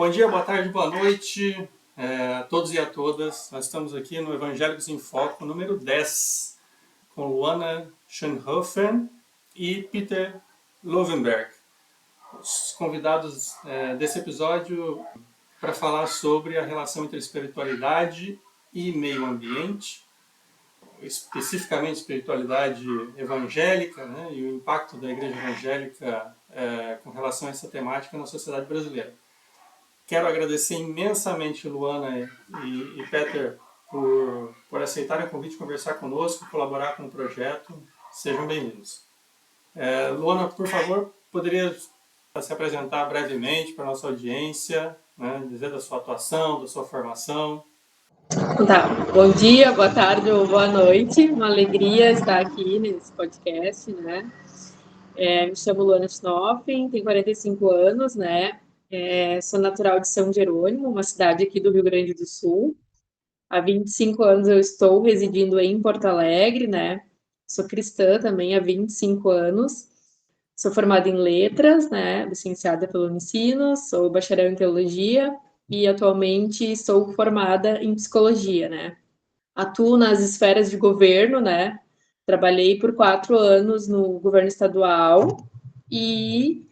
Bom dia, boa tarde, boa noite a todos e a todas. Nós estamos aqui no Evangélicos em Foco, número 10, com Luana Schoenhofen e Peter Lovenberg. Os convidados desse episódio para falar sobre a relação entre espiritualidade e meio ambiente, especificamente espiritualidade evangélica, né, e o impacto da igreja evangélica com relação a essa temática na sociedade brasileira. Quero agradecer imensamente Luana e Peter por aceitarem o convite de conversar conosco, colaborar com o projeto. Sejam bem-vindos. Luana, por favor, poderia se apresentar brevemente para a nossa audiência, né, dizer da sua atuação, da sua formação. Tá. Bom dia, boa tarde ou boa noite. Uma alegria estar aqui nesse podcast, né? Me chamo Luana Schoenhofen, tenho 45 anos, né? Sou natural de São Jerônimo, uma cidade aqui do Rio Grande do Sul. Há 25 anos eu estou residindo em Porto Alegre, né? Sou cristã também há 25 anos. Sou formada em letras, né? Licenciada pelo Unicinos, sou bacharel em teologia e atualmente sou formada em psicologia, né? Atuo nas esferas de governo, né? Trabalhei por 4 anos no governo estadual e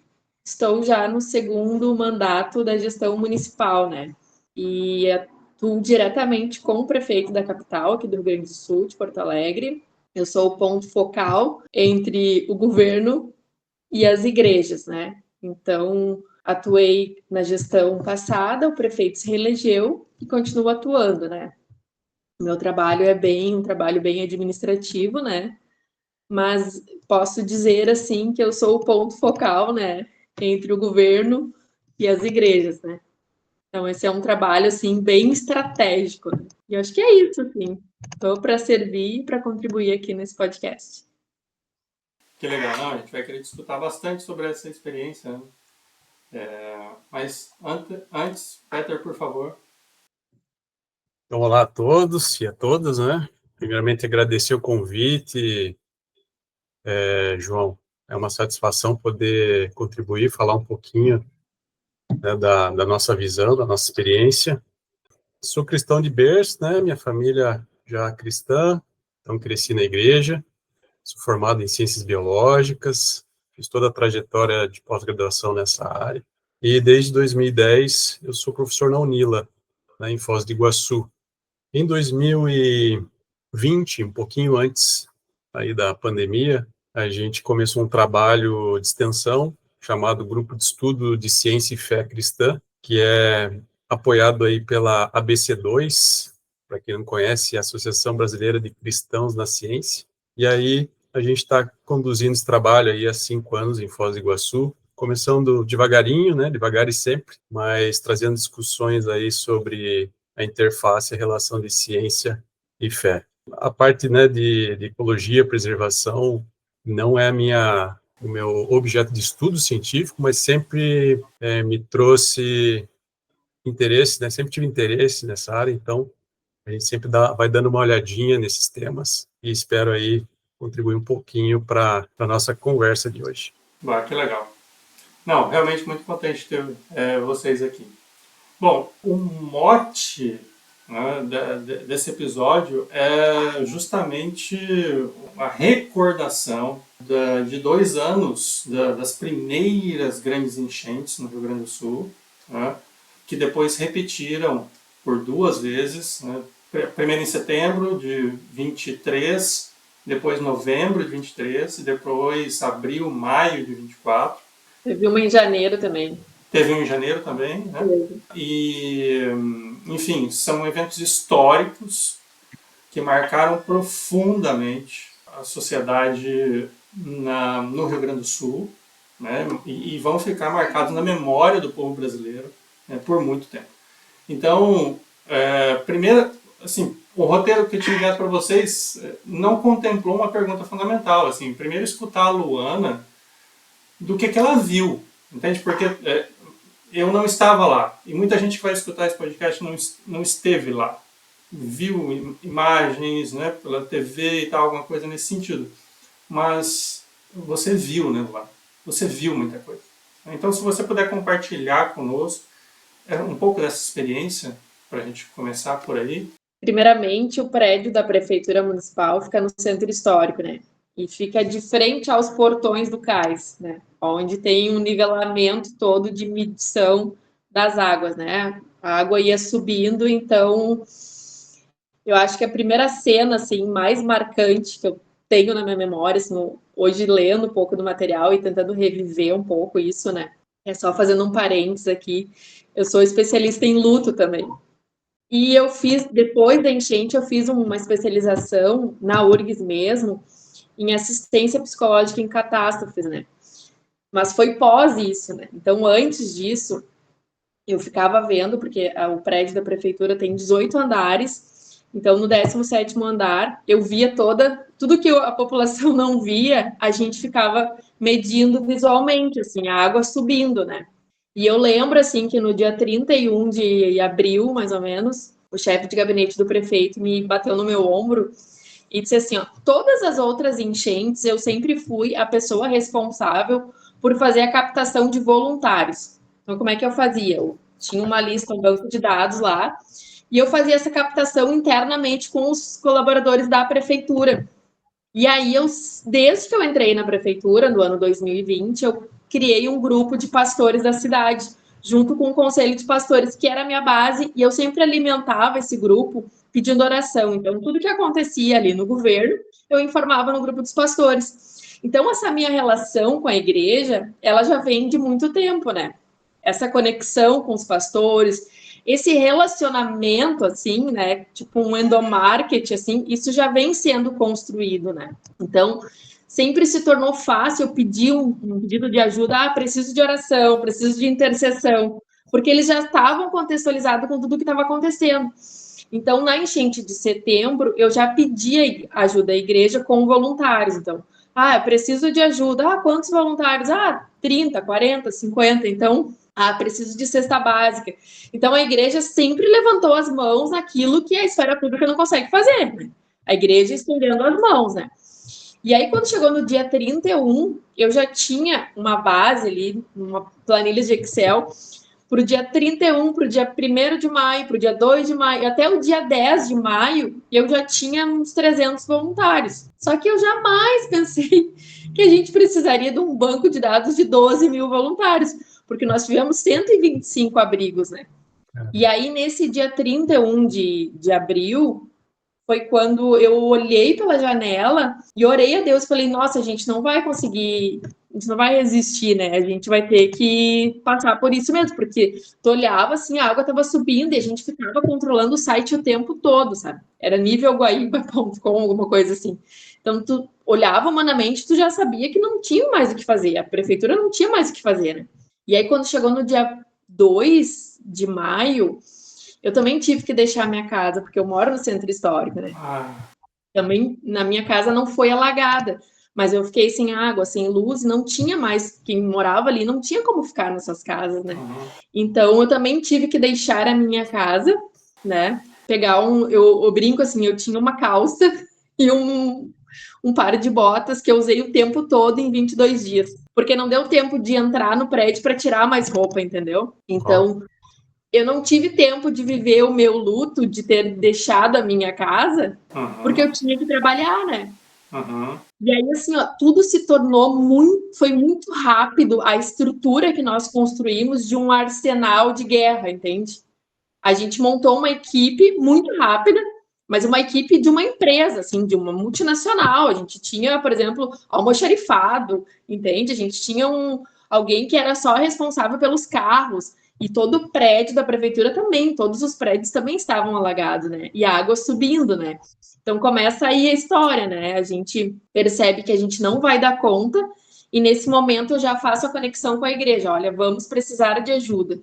estou já no segundo mandato da gestão municipal, né? E atuo diretamente com o prefeito da capital, aqui do Rio Grande do Sul, de Porto Alegre. Eu sou o ponto focal entre o governo e as igrejas, né? Então, atuei na gestão passada, o prefeito se reelegeu e continuo atuando, né? Meu trabalho é um trabalho bem administrativo, né? Mas posso dizer, assim, que eu sou o ponto focal, né? Entre o governo e as igrejas, né? Então, esse é um trabalho, assim, bem estratégico, né? E eu acho que é isso, assim. Estou para servir e para contribuir aqui nesse podcast. Que legal, não, a gente vai querer discutir bastante sobre essa experiência, né? Mas antes, Peter, por favor. Então, olá a todos e a todas, né? Primeiramente, agradecer o convite, João. É uma satisfação poder contribuir, falar um pouquinho, né, da nossa visão, da nossa experiência. Sou cristão de berço, né? Minha família já é cristã, então cresci na igreja. Sou formado em ciências biológicas, fiz toda a trajetória de pós-graduação nessa área. E desde 2010 eu sou professor na UNILA, né, em Foz do Iguaçu. Em 2020, um pouquinho antes aí da pandemia, a gente começou um trabalho de extensão chamado Grupo de Estudo de Ciência e Fé Cristã, que é apoiado aí pela ABC2, para quem não conhece, a Associação Brasileira de Cristãos na Ciência. E aí a gente está conduzindo esse trabalho aí há 5 anos em Foz do Iguaçu, começando devagarinho, né, devagar e sempre, mas trazendo discussões aí sobre a interface, a relação de ciência e fé. A parte, né, de ecologia, preservação, não é o meu objeto de estudo científico, mas sempre me trouxe interesse, né, sempre tive interesse nessa área, então a gente sempre vai dando uma olhadinha nesses temas e espero aí contribuir um pouquinho para a nossa conversa de hoje. Que legal. Não, realmente muito contente de ter vocês aqui. Bom, o mote, né, desse episódio é justamente a recordação de 2 anos das primeiras grandes enchentes no Rio Grande do Sul, né, que depois repetiram por 2 vezes, né, primeiro em setembro de 23, depois novembro de 23 e depois abril, maio de 24. Teve uma em janeiro também. Teve um em janeiro também, né? E, enfim, são eventos históricos que marcaram profundamente a sociedade no Rio Grande do Sul, né? E vão ficar marcados na memória do povo brasileiro, né, por muito tempo. Então, primeiro, assim, o roteiro que eu tinha enviado para vocês não contemplou uma pergunta fundamental. Assim, primeiro, escutar a Luana do que ela viu, entende? Porque eu não estava lá, e muita gente que vai escutar esse podcast não esteve lá. Viu imagens, né, pela TV e tal, alguma coisa nesse sentido. Mas você viu, né, lá? Você viu muita coisa. Então, se você puder compartilhar conosco um pouco dessa experiência, para a gente começar por aí. Primeiramente, o prédio da Prefeitura Municipal fica no centro histórico, né? E fica de frente aos portões do cais, né? Onde tem um nivelamento todo de medição das águas, né? A água ia subindo, então eu acho que a primeira cena assim mais marcante que eu tenho na minha memória, assim, hoje lendo um pouco do material e tentando reviver um pouco isso, né? É só fazendo um parênteses aqui, eu sou especialista em luto também. E eu fiz, depois da enchente, eu fiz uma especialização na URGS mesmo, em assistência psicológica em catástrofes, né? Mas foi pós isso, né? Então, antes disso, eu ficava vendo, porque o prédio da prefeitura tem 18 andares, então no 17º andar, eu via tudo que a população não via, a gente ficava medindo visualmente, assim, a água subindo, né? E eu lembro, assim, que no dia 31 de abril, mais ou menos, o chefe de gabinete do prefeito me bateu no meu ombro e disse assim, ó, todas as outras enchentes eu sempre fui a pessoa responsável por fazer a captação de voluntários. Então, como é que eu fazia? Eu tinha uma lista, um banco de dados lá, e eu fazia essa captação internamente com os colaboradores da prefeitura. E aí, desde que eu entrei na prefeitura, no ano 2020, eu criei um grupo de pastores da cidade, junto com o Conselho de Pastores, que era a minha base, e eu sempre alimentava esse grupo pedindo oração. Então, tudo que acontecia ali no governo, eu informava no grupo dos pastores. Então, essa minha relação com a igreja, ela já vem de muito tempo, né? Essa conexão com os pastores, esse relacionamento, assim, né, tipo um endomarketing, assim, isso já vem sendo construído, né? Então, sempre se tornou fácil pedir um pedido de ajuda, preciso de oração, preciso de intercessão, porque eles já estavam contextualizados com tudo que estava acontecendo. Então, na enchente de setembro, eu já pedi ajuda à igreja com voluntários. Então, preciso de ajuda. Quantos voluntários? 30, 40, 50. Então, preciso de cesta básica. Então, a igreja sempre levantou as mãos naquilo que a esfera pública não consegue fazer, né? A igreja estendendo as mãos, né? E aí, quando chegou no dia 31, eu já tinha uma base ali, uma planilha de Excel, para o dia 31, para o dia 1º de maio, para o dia 2 de maio, até o dia 10 de maio, eu já tinha uns 300 voluntários. Só que eu jamais pensei que a gente precisaria de um banco de dados de 12 mil voluntários, porque nós tivemos 125 abrigos, né? E aí, nesse dia 31 de abril, foi quando eu olhei pela janela e orei a Deus, falei, nossa, a gente não vai conseguir, a gente não vai resistir, né? A gente vai ter que passar por isso mesmo, porque tu olhava assim, a água estava subindo e a gente ficava controlando o site o tempo todo, sabe? Era nível guaíba.com, alguma coisa assim. Então, tu olhava humanamente, tu já sabia que não tinha mais o que fazer, a prefeitura não tinha mais o que fazer, né? E aí, quando chegou no dia 2 de maio, eu também tive que deixar a minha casa, porque eu moro no centro histórico, né? Também na minha casa não foi alagada, mas eu fiquei sem água, sem luz, não tinha mais, quem morava ali não tinha como ficar nessas casas, né? Então eu também tive que deixar a minha casa, né? Pegar eu brinco assim, eu tinha uma calça e um par de botas que eu usei o tempo todo em 22 dias, porque não deu tempo de entrar no prédio para tirar mais roupa, entendeu? Então, eu não tive tempo de viver o meu luto de ter deixado a minha casa, porque eu tinha que trabalhar, né? E aí, assim, ó, tudo se tornou foi muito rápido a estrutura que nós construímos de um arsenal de guerra, entende? A gente montou uma equipe muito rápida, mas uma equipe de uma empresa, assim, de uma multinacional. A gente tinha, por exemplo, almoxarifado, entende? A gente tinha alguém que era só responsável pelos carros. E todo o prédio da prefeitura também, todos os prédios também estavam alagados, né? E a água subindo, né? Então começa aí a história, né? A gente percebe que a gente não vai dar conta, e nesse momento eu já faço a conexão com a igreja. Olha, vamos precisar de ajuda.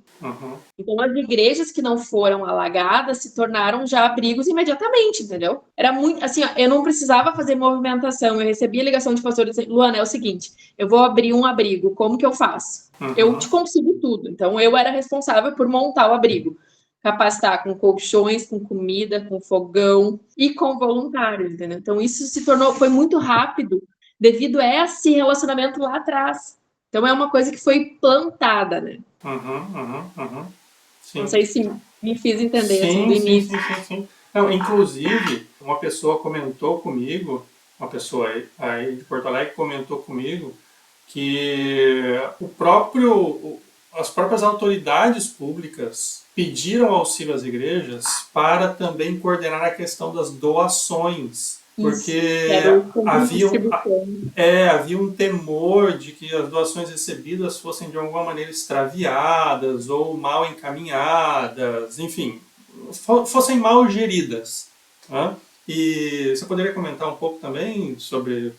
Então as igrejas que não foram alagadas se tornaram já abrigos imediatamente, entendeu? Era muito, assim, ó, eu não precisava fazer movimentação. Eu recebia ligação de pastores dizendo, Luana, é o seguinte, eu vou abrir um abrigo, como que eu faço? Eu te consigo tudo. Então eu era responsável por montar o abrigo, capacitar com colchões, com comida, com fogão e com voluntários, entendeu? Então isso foi muito rápido devido a esse relacionamento lá atrás. Então é uma coisa que foi plantada, né? Não sei se me fiz entender assim do Sim, sim, início. sim, sim, sim. Não, inclusive, uma pessoa comentou comigo, uma pessoa aí de Porto Alegre comentou comigo que as próprias autoridades públicas pediram auxílio às igrejas para também coordenar a questão das doações, Isso, porque era o centro de distribuição. havia um temor de que as doações recebidas fossem de alguma maneira extraviadas ou mal encaminhadas, enfim, fossem mal geridas. Né? E você poderia comentar um pouco também sobre...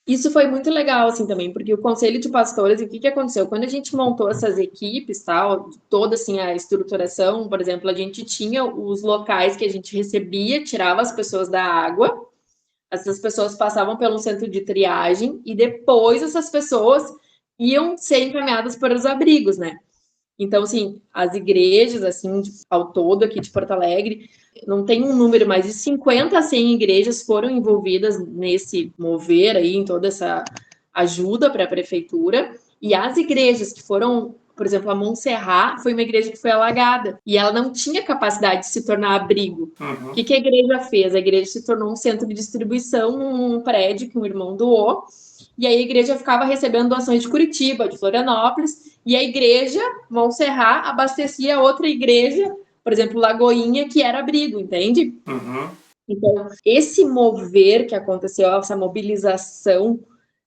Isso foi muito legal, assim, também, porque o Conselho de Pastores, o que que aconteceu? Quando a gente montou essas equipes, tal, toda, assim, a estruturação, por exemplo, a gente tinha os locais que a gente recebia, tirava as pessoas da água, essas pessoas passavam pelo centro de triagem e depois essas pessoas iam ser encaminhadas para os abrigos, né? Então, assim, as igrejas, assim, ao todo aqui de Porto Alegre, não tem um número, mas de 50 a 100 igrejas foram envolvidas nesse mover aí, em toda essa ajuda para a prefeitura. E as igrejas que foram, por exemplo, a Montserrat foi uma igreja que foi alagada e ela não tinha capacidade de se tornar abrigo. O que a igreja fez? A igreja se tornou um centro de distribuição num prédio que um irmão doou. E aí a igreja ficava recebendo doações de Curitiba, de Florianópolis, e a igreja, Montserrat, abastecia outra igreja, por exemplo, Lagoinha, que era abrigo, entende? Então, esse mover que aconteceu, essa mobilização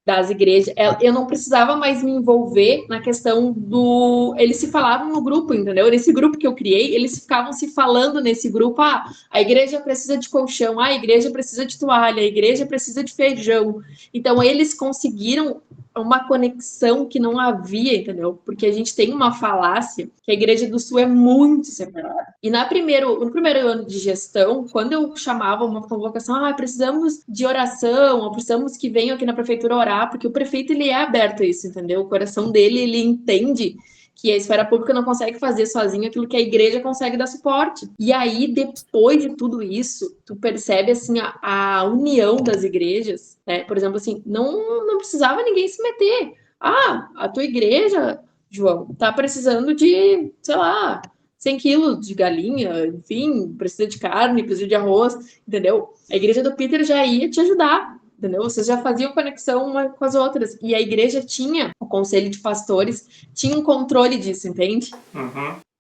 das igrejas, eu não precisava mais me envolver na questão do... Eles se falavam no grupo, entendeu? Nesse grupo que eu criei, eles ficavam se falando nesse grupo, a igreja precisa de colchão, a igreja precisa de toalha, a igreja precisa de feijão. Então, eles conseguiram uma conexão que não havia, entendeu? Porque a gente tem uma falácia que a Igreja do Sul é muito separada. E no primeiro ano de gestão, quando eu chamava uma convocação, precisamos de oração, ou precisamos que venham aqui na prefeitura orar, porque o prefeito, ele é aberto a isso, entendeu? O coração dele, ele entende que a esfera pública não consegue fazer sozinho aquilo que a igreja consegue dar suporte. E aí, depois de tudo isso, tu percebe, assim, a união das igrejas, né? Por exemplo, assim, não precisava ninguém se meter. A tua igreja, João, tá precisando de, sei lá, 100 quilos de galinha, enfim, precisa de carne, precisa de arroz, entendeu? A igreja do Peter já ia te ajudar, entendeu? Vocês já faziam conexão uma com as outras. E a igreja tinha, o conselho de pastores, tinha um controle disso, entende?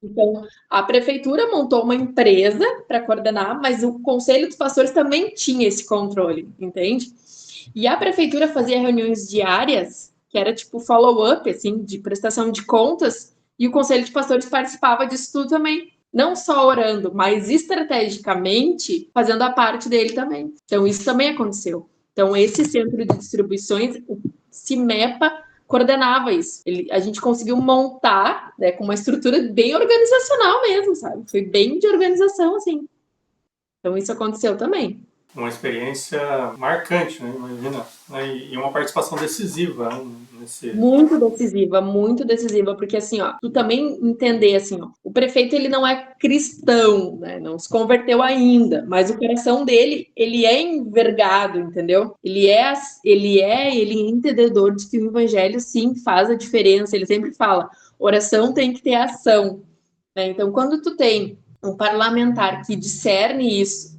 Então, a prefeitura montou uma empresa para coordenar, mas o conselho dos pastores também tinha esse controle, entende? E a prefeitura fazia reuniões diárias, que era tipo follow-up, assim, de prestação de contas, e o conselho de pastores participava disso tudo também. Não só orando, mas estrategicamente fazendo a parte dele também. Então, isso também aconteceu. Então, esse centro de distribuições, o CIMEPA, coordenava isso. A gente conseguiu montar, né, com uma estrutura bem organizacional mesmo, sabe? Foi bem de organização, assim. Então, isso aconteceu também. Uma experiência marcante, né? Imagina. Né? E uma participação decisiva, né? Muito decisiva, porque assim, ó, tu também entender assim, ó, o prefeito ele não é cristão, né? Não se converteu ainda, mas o coração dele, ele é envergado, entendeu? Ele é entendedor de que o evangelho sim faz a diferença. Ele sempre fala, oração tem que ter ação, né? Então, quando tu tem um parlamentar que discerne isso,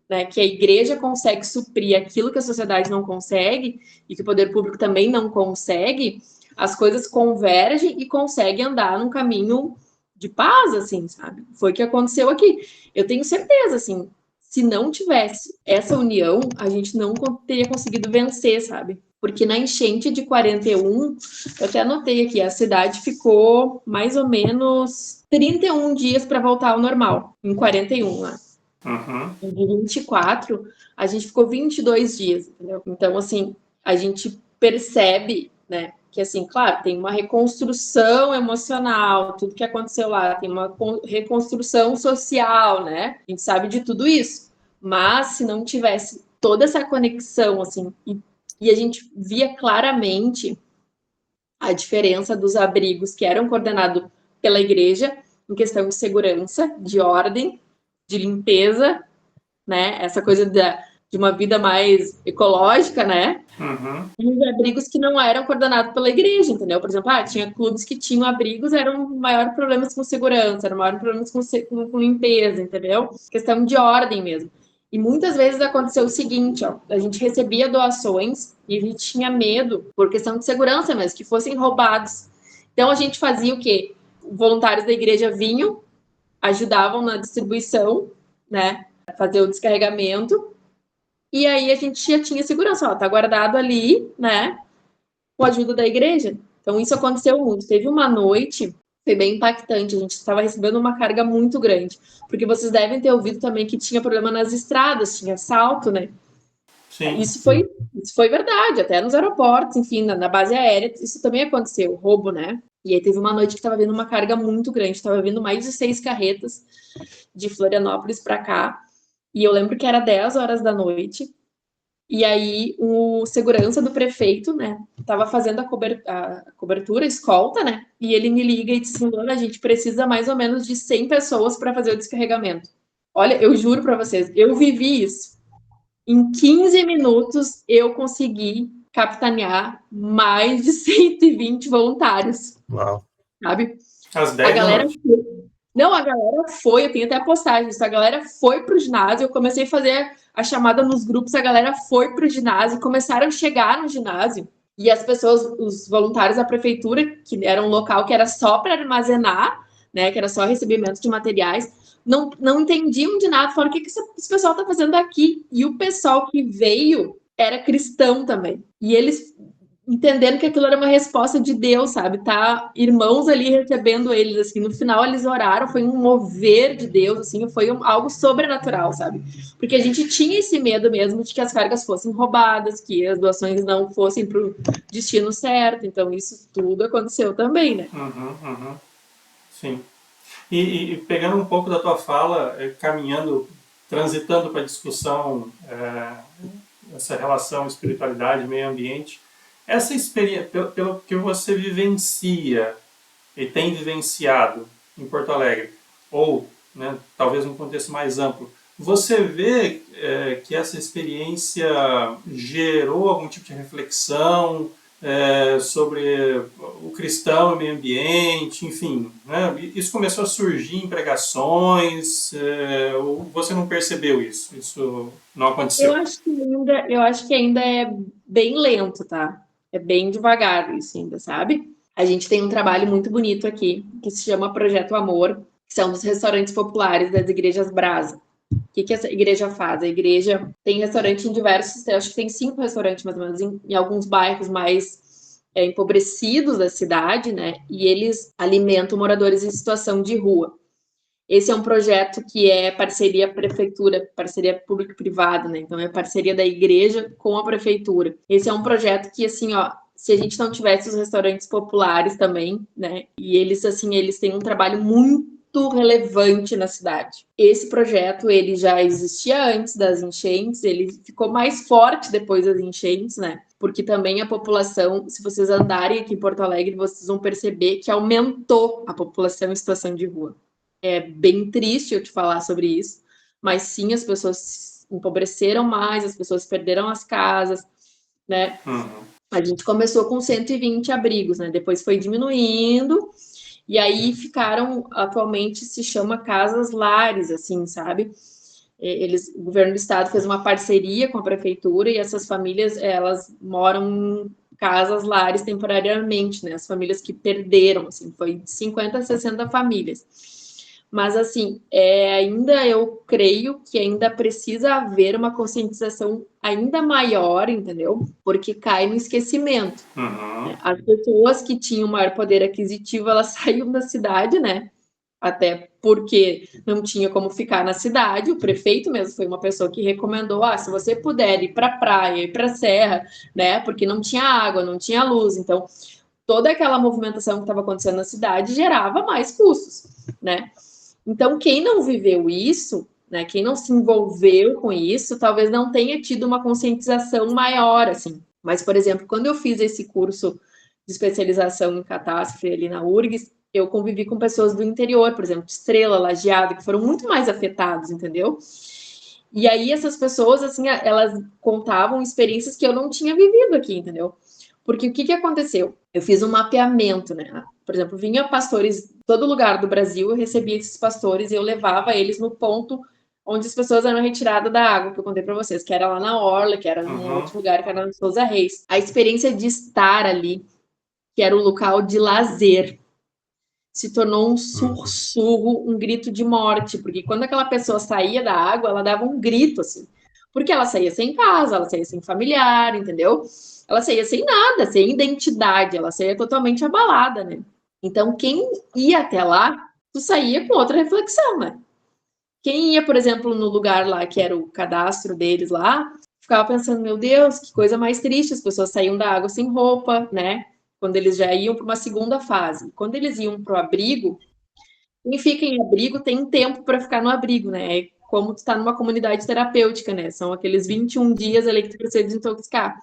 né, que a igreja consegue suprir aquilo que a sociedade não consegue e que o poder público também não consegue, as coisas convergem e conseguem andar num caminho de paz, assim, sabe? Foi o que aconteceu aqui. Eu tenho certeza, assim, se não tivesse essa união, a gente não teria conseguido vencer, sabe? Porque na enchente de 41, eu até anotei aqui, a cidade ficou mais ou menos 31 dias para voltar ao normal, em 41, né? E de 24, a gente ficou 22 dias, entendeu? Então, assim, a gente percebe, né, que, assim, claro, tem uma reconstrução emocional, tudo que aconteceu lá, tem uma reconstrução social, né? A gente sabe de tudo isso. Mas, se não tivesse toda essa conexão, assim, e a gente via claramente a diferença dos abrigos que eram coordenados pela igreja em questão de segurança, de ordem, de limpeza, né? Essa coisa de uma vida mais ecológica, né? Uhum. E os abrigos que não eram coordenados pela igreja, entendeu? Por exemplo, tinha clubes que tinham abrigos, eram maiores problemas com segurança, eram maiores problemas com limpeza, entendeu? Questão de ordem mesmo. E muitas vezes aconteceu o seguinte, ó, a gente recebia doações e a gente tinha medo, por questão de segurança mesmo, que fossem roubados. Então a gente fazia o quê? Voluntários da igreja vinham, ajudavam na distribuição, né? Fazer o descarregamento. E aí a gente já tinha segurança, ó, tá guardado ali, né? Com a ajuda da igreja. Então isso aconteceu muito. Teve uma noite, foi bem impactante, a gente estava recebendo uma carga muito grande. Porque vocês devem ter ouvido também que tinha problema nas estradas, tinha assalto, né? Sim. Isso foi verdade, até nos aeroportos, enfim, na base aérea, isso também aconteceu, roubo, né? E aí teve uma noite que estava vindo uma carga muito grande, estava vindo mais de 6 carretas de Florianópolis para cá. E eu lembro que era 10 horas da noite. E aí o segurança do prefeito, né, tava fazendo a cobertura, a escolta, né? E ele me liga e diz assim: Luana, a gente precisa mais ou menos de 100 pessoas para fazer o descarregamento. Olha, eu juro para vocês, eu vivi isso. Em 15 minutos eu consegui capitanear mais de 120 voluntários. Uau. Sabe? Às A 10 da galera noite. Não, a galera foi, eu tenho até postagem disso, a galera foi pro ginásio, eu comecei a fazer a chamada nos grupos, a galera foi pro ginásio, começaram a chegar no ginásio, e as pessoas, os voluntários da prefeitura, que era um local que era só para armazenar, né, que era só recebimento de materiais, não entendiam de nada, falaram, o que esse pessoal tá fazendo aqui? E o pessoal que veio era cristão também, e eles entendendo que aquilo era uma resposta de Deus, sabe? Tá irmãos ali recebendo eles, assim, no final eles oraram, foi um mover de Deus, assim, foi algo sobrenatural, sabe? Porque a gente tinha esse medo mesmo de que as cargas fossem roubadas, que as doações não fossem para o destino certo, então isso tudo aconteceu também, né? Uhum. Sim. E pegando um pouco da tua fala, caminhando, transitando para a discussão, essa relação espiritualidade e meio ambiente, essa experiência, pelo que você vivencia e tem vivenciado em Porto Alegre, ou, né, talvez num contexto mais amplo, você vê que essa experiência gerou algum tipo de reflexão sobre o cristão e o meio ambiente, enfim, né? Isso começou a surgir em pregações, ou você não percebeu isso? Isso não aconteceu? Eu acho que ainda é bem lento, tá? É bem devagar isso ainda, sabe? A gente tem um trabalho muito bonito aqui, que se chama Projeto Amor, que são dos restaurantes populares das igrejas Brasa. O que essa igreja faz? A igreja tem restaurante em diversos, eu acho que tem 5 restaurantes mais ou menos, em alguns bairros mais empobrecidos da cidade, né? E eles alimentam moradores em situação de rua. Esse é um projeto que é parceria prefeitura, parceria público-privada, né? Então é parceria da igreja com a prefeitura. Esse é um projeto que, assim, ó, se a gente não tivesse os restaurantes populares também, né? E eles, assim, eles têm um trabalho muito relevante na cidade. Esse projeto, ele já existia antes das enchentes, ele ficou mais forte depois das enchentes, né? Porque também a população, se vocês andarem aqui em Porto Alegre, vocês vão perceber que aumentou a população em situação de rua. É bem triste eu te falar sobre isso, mas sim, as pessoas empobreceram mais, as pessoas perderam as casas, né? A gente começou com 120 abrigos, né? Depois foi diminuindo, e aí ficaram, atualmente se chama casas lares, assim, sabe? O governo do estado fez uma parceria com a prefeitura e essas famílias, elas moram em casas lares temporariamente, né? As famílias que perderam, assim, foi de 50 a 60 famílias. Mas, assim, ainda eu creio que ainda precisa haver uma conscientização ainda maior, entendeu? Porque cai no esquecimento. Né? As pessoas que tinham maior poder aquisitivo, elas saíram da cidade, né? Até porque não tinha como ficar na cidade. O prefeito mesmo foi uma pessoa que recomendou: se você puder ir para a praia, ir para a serra, né? Porque não tinha água, não tinha luz. Então, toda aquela movimentação que estava acontecendo na cidade gerava mais custos, né? Então, quem não viveu isso, né, quem não se envolveu com isso, talvez não tenha tido uma conscientização maior, assim. Mas, por exemplo, quando eu fiz esse curso de especialização em catástrofe ali na URGS, eu convivi com pessoas do interior, por exemplo, Estrela, Lajeado, que foram muito mais afetados, entendeu? E aí essas pessoas, assim, elas contavam experiências que eu não tinha vivido aqui, entendeu? Porque o que aconteceu? Eu fiz um mapeamento, né? Por exemplo, vinha pastores de todo lugar do Brasil, eu recebia esses pastores e eu levava eles no ponto onde as pessoas eram retiradas da água, que eu contei para vocês, que era lá na Orla, que era num outro lugar, que era na Souza Reis. A experiência de estar ali, que era um local de lazer, se tornou um sussurro, um grito de morte, porque quando aquela pessoa saía da água, ela dava um grito, assim, porque ela saía sem casa, ela saía sem familiar, entendeu? Ela saía sem nada, sem identidade, ela saía totalmente abalada, né? Então, quem ia até lá, tu saía com outra reflexão, né? Quem ia, por exemplo, no lugar lá, que era o cadastro deles lá, ficava pensando, meu Deus, que coisa mais triste, as pessoas saíam da água sem roupa, né? Quando eles já iam para uma segunda fase. Quando eles iam para o abrigo, quem fica em abrigo tem tempo para ficar no abrigo, né? É como tu está numa comunidade terapêutica, né? São aqueles 21 dias ali que tu precisa desintoxicar.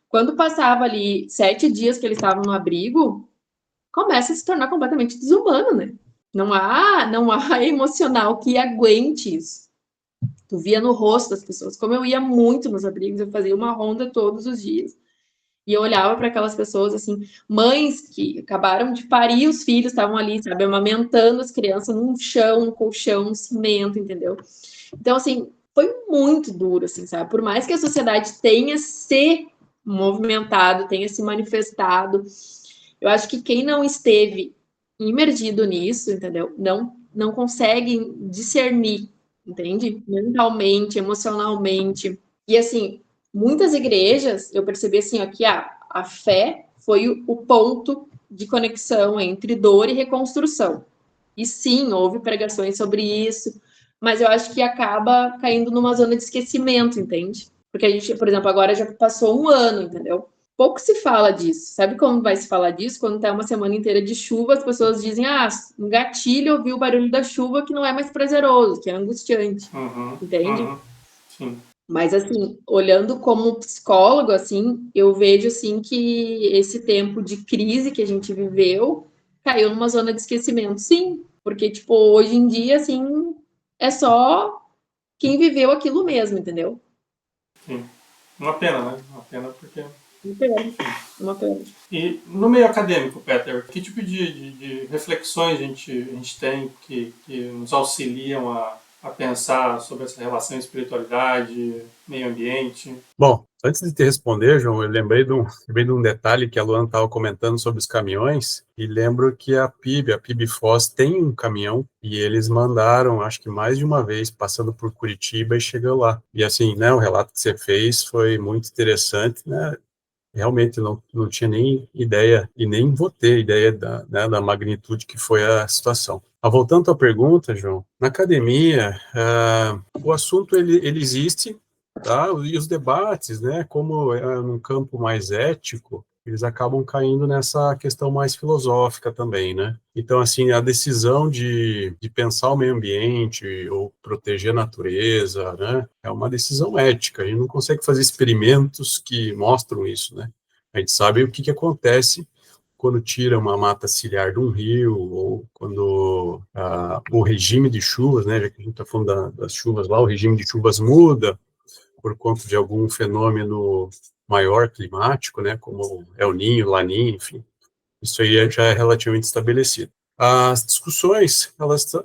Quando passava ali 7 dias que eles estavam no abrigo, começa a se tornar completamente desumano, né? Não há emocional que aguente isso. Tu via no rosto das pessoas. Como eu ia muito nos abrigos, eu fazia uma ronda todos os dias. E eu olhava para aquelas pessoas, assim, mães que acabaram de parir os filhos, estavam ali, sabe, amamentando as crianças num chão, num colchão, num cimento, entendeu? Então, assim, foi muito duro, assim, sabe? Por mais que a sociedade tenha se movimentado, tenha se manifestado, eu acho que quem não esteve imergido nisso, entendeu? Não consegue discernir, entende? Mentalmente, emocionalmente. E assim, muitas igrejas, eu percebi assim, ó, que a fé foi o ponto de conexão entre dor e reconstrução. E sim, houve pregações sobre isso, mas eu acho que acaba caindo numa zona de esquecimento, entende? Porque a gente, por exemplo, agora já passou um ano, entendeu? Pouco se fala disso. Sabe como vai se falar disso? Quando tá uma semana inteira de chuva, as pessoas dizem, um gatilho ouvir o barulho da chuva que não é mais prazeroso, que é angustiante. Entende? Sim. Mas, assim, olhando como psicólogo, assim, eu vejo, assim, que esse tempo de crise que a gente viveu caiu numa zona de esquecimento, sim. Porque, tipo, hoje em dia, assim, é só quem viveu aquilo mesmo, entendeu? Sim. Uma pena, né? Uma pena porque... Uma pena. E no meio acadêmico, Peter, que tipo de reflexões a gente tem que nos auxiliam a pensar sobre essa relação espiritualidade, meio ambiente? Bom, antes de te responder, João, eu lembrei de um detalhe que a Luana estava comentando sobre os caminhões, e lembro que a PIB Foz tem um caminhão, e eles mandaram, acho que mais de uma vez, passando por Curitiba e chegou lá. E assim, né, o relato que você fez foi muito interessante, né? Realmente não tinha nem ideia, e nem vou ter ideia da magnitude que foi a situação. Voltando à pergunta, João, na academia, o assunto ele existe, tá? E os debates, né, como é num campo mais ético, eles acabam caindo nessa questão mais filosófica também, né? Então, assim, a decisão de pensar o meio ambiente ou proteger a natureza, né, é uma decisão ética. A gente não consegue fazer experimentos que mostram isso, né? A gente sabe o que acontece quando tira uma mata ciliar de um rio, ou quando o regime de chuvas, né, já que a gente está falando das chuvas lá, o regime de chuvas muda por conta de algum fenômeno maior climático, né, como El Niño, Laninha, enfim. Isso aí já é relativamente estabelecido. As discussões,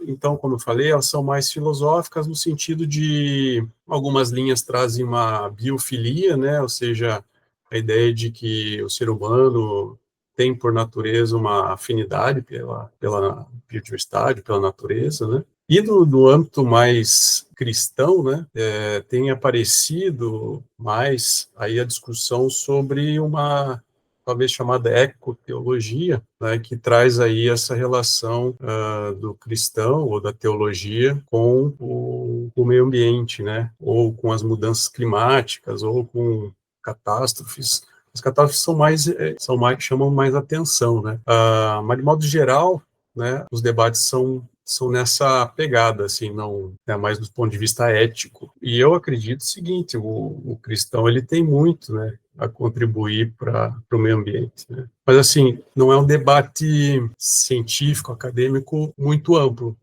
então, como eu falei, elas são mais filosóficas no sentido de algumas linhas trazem uma biofilia, né, ou seja, a ideia de que o ser humano tem por natureza uma afinidade pela biodiversidade, pela natureza, né? E do âmbito mais cristão, né, tem aparecido mais aí a discussão sobre uma talvez chamada ecoteologia, né, que traz aí essa relação do cristão ou da teologia com o meio ambiente, né, ou com as mudanças climáticas, ou com catástrofes. As catástrofes são mais que chamam mais atenção, né? Mas de modo geral, né, os debates são são nessa pegada, assim, não é mais do ponto de vista ético. E eu acredito o seguinte, o cristão, ele tem muito, né, a contribuir para o meio ambiente, né? Mas, assim, não é um debate científico, acadêmico muito amplo.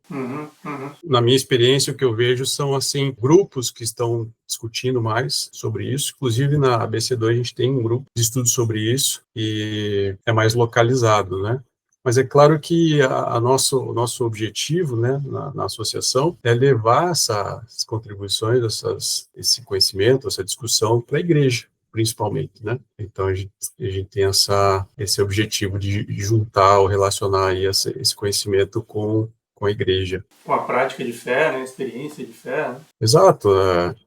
Na minha experiência, o que eu vejo são, assim, grupos que estão discutindo mais sobre isso. Inclusive, na ABC2, a gente tem um grupo de estudo sobre isso e é mais localizado, né? Mas é claro que o nosso objetivo, né, na associação é levar essas contribuições, esse conhecimento, essa discussão para a igreja, principalmente, né? Então, a gente tem esse objetivo de juntar ou relacionar aí esse conhecimento com a igreja. Com a prática de fé, né? A experiência de fé, né? Exato.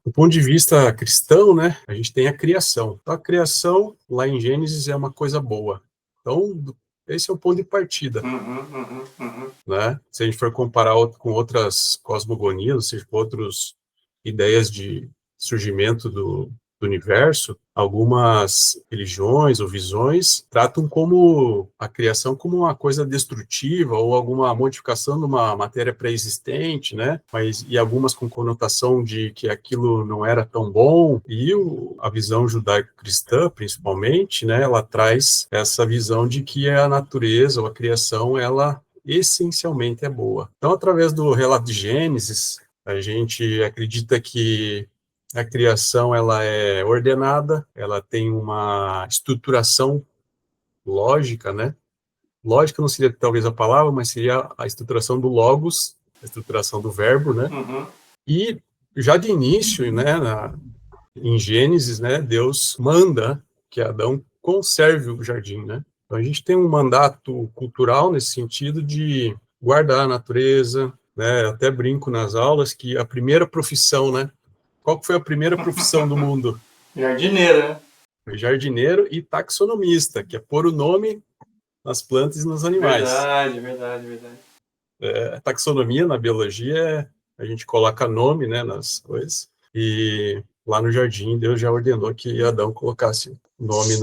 Do ponto de vista cristão, né, a gente tem a criação. Então, a criação, lá em Gênesis, é uma coisa boa. Então, esse é o ponto de partida. Né? Se a gente for comparar com outras cosmogonias, ou seja, com outras ideias de surgimento do universo, algumas religiões ou visões tratam como a criação como uma coisa destrutiva ou alguma modificação de uma matéria pré-existente, né? E algumas com conotação de que aquilo não era tão bom. E a visão judaico-cristã, principalmente, né? Ela traz essa visão de que a natureza ou a criação, ela essencialmente é boa. Então, através do relato de Gênesis, a gente acredita que a criação ela é ordenada, ela tem uma estruturação lógica, né? Lógica não seria talvez a palavra, mas seria a estruturação do logos, a estruturação do verbo, né? E já de início, né, em Gênesis, né, Deus manda que Adão conserve o jardim, né? Então a gente tem um mandato cultural nesse sentido de guardar a natureza, né? Eu até brinco nas aulas que a primeira profissão, né? Qual foi a primeira profissão do mundo? Jardineiro, né? Jardineiro e taxonomista, que é pôr o nome nas plantas e nos animais. Verdade. Taxonomia na biologia, a gente coloca nome, né, nas coisas, e lá no jardim Deus já ordenou que Adão colocasse nome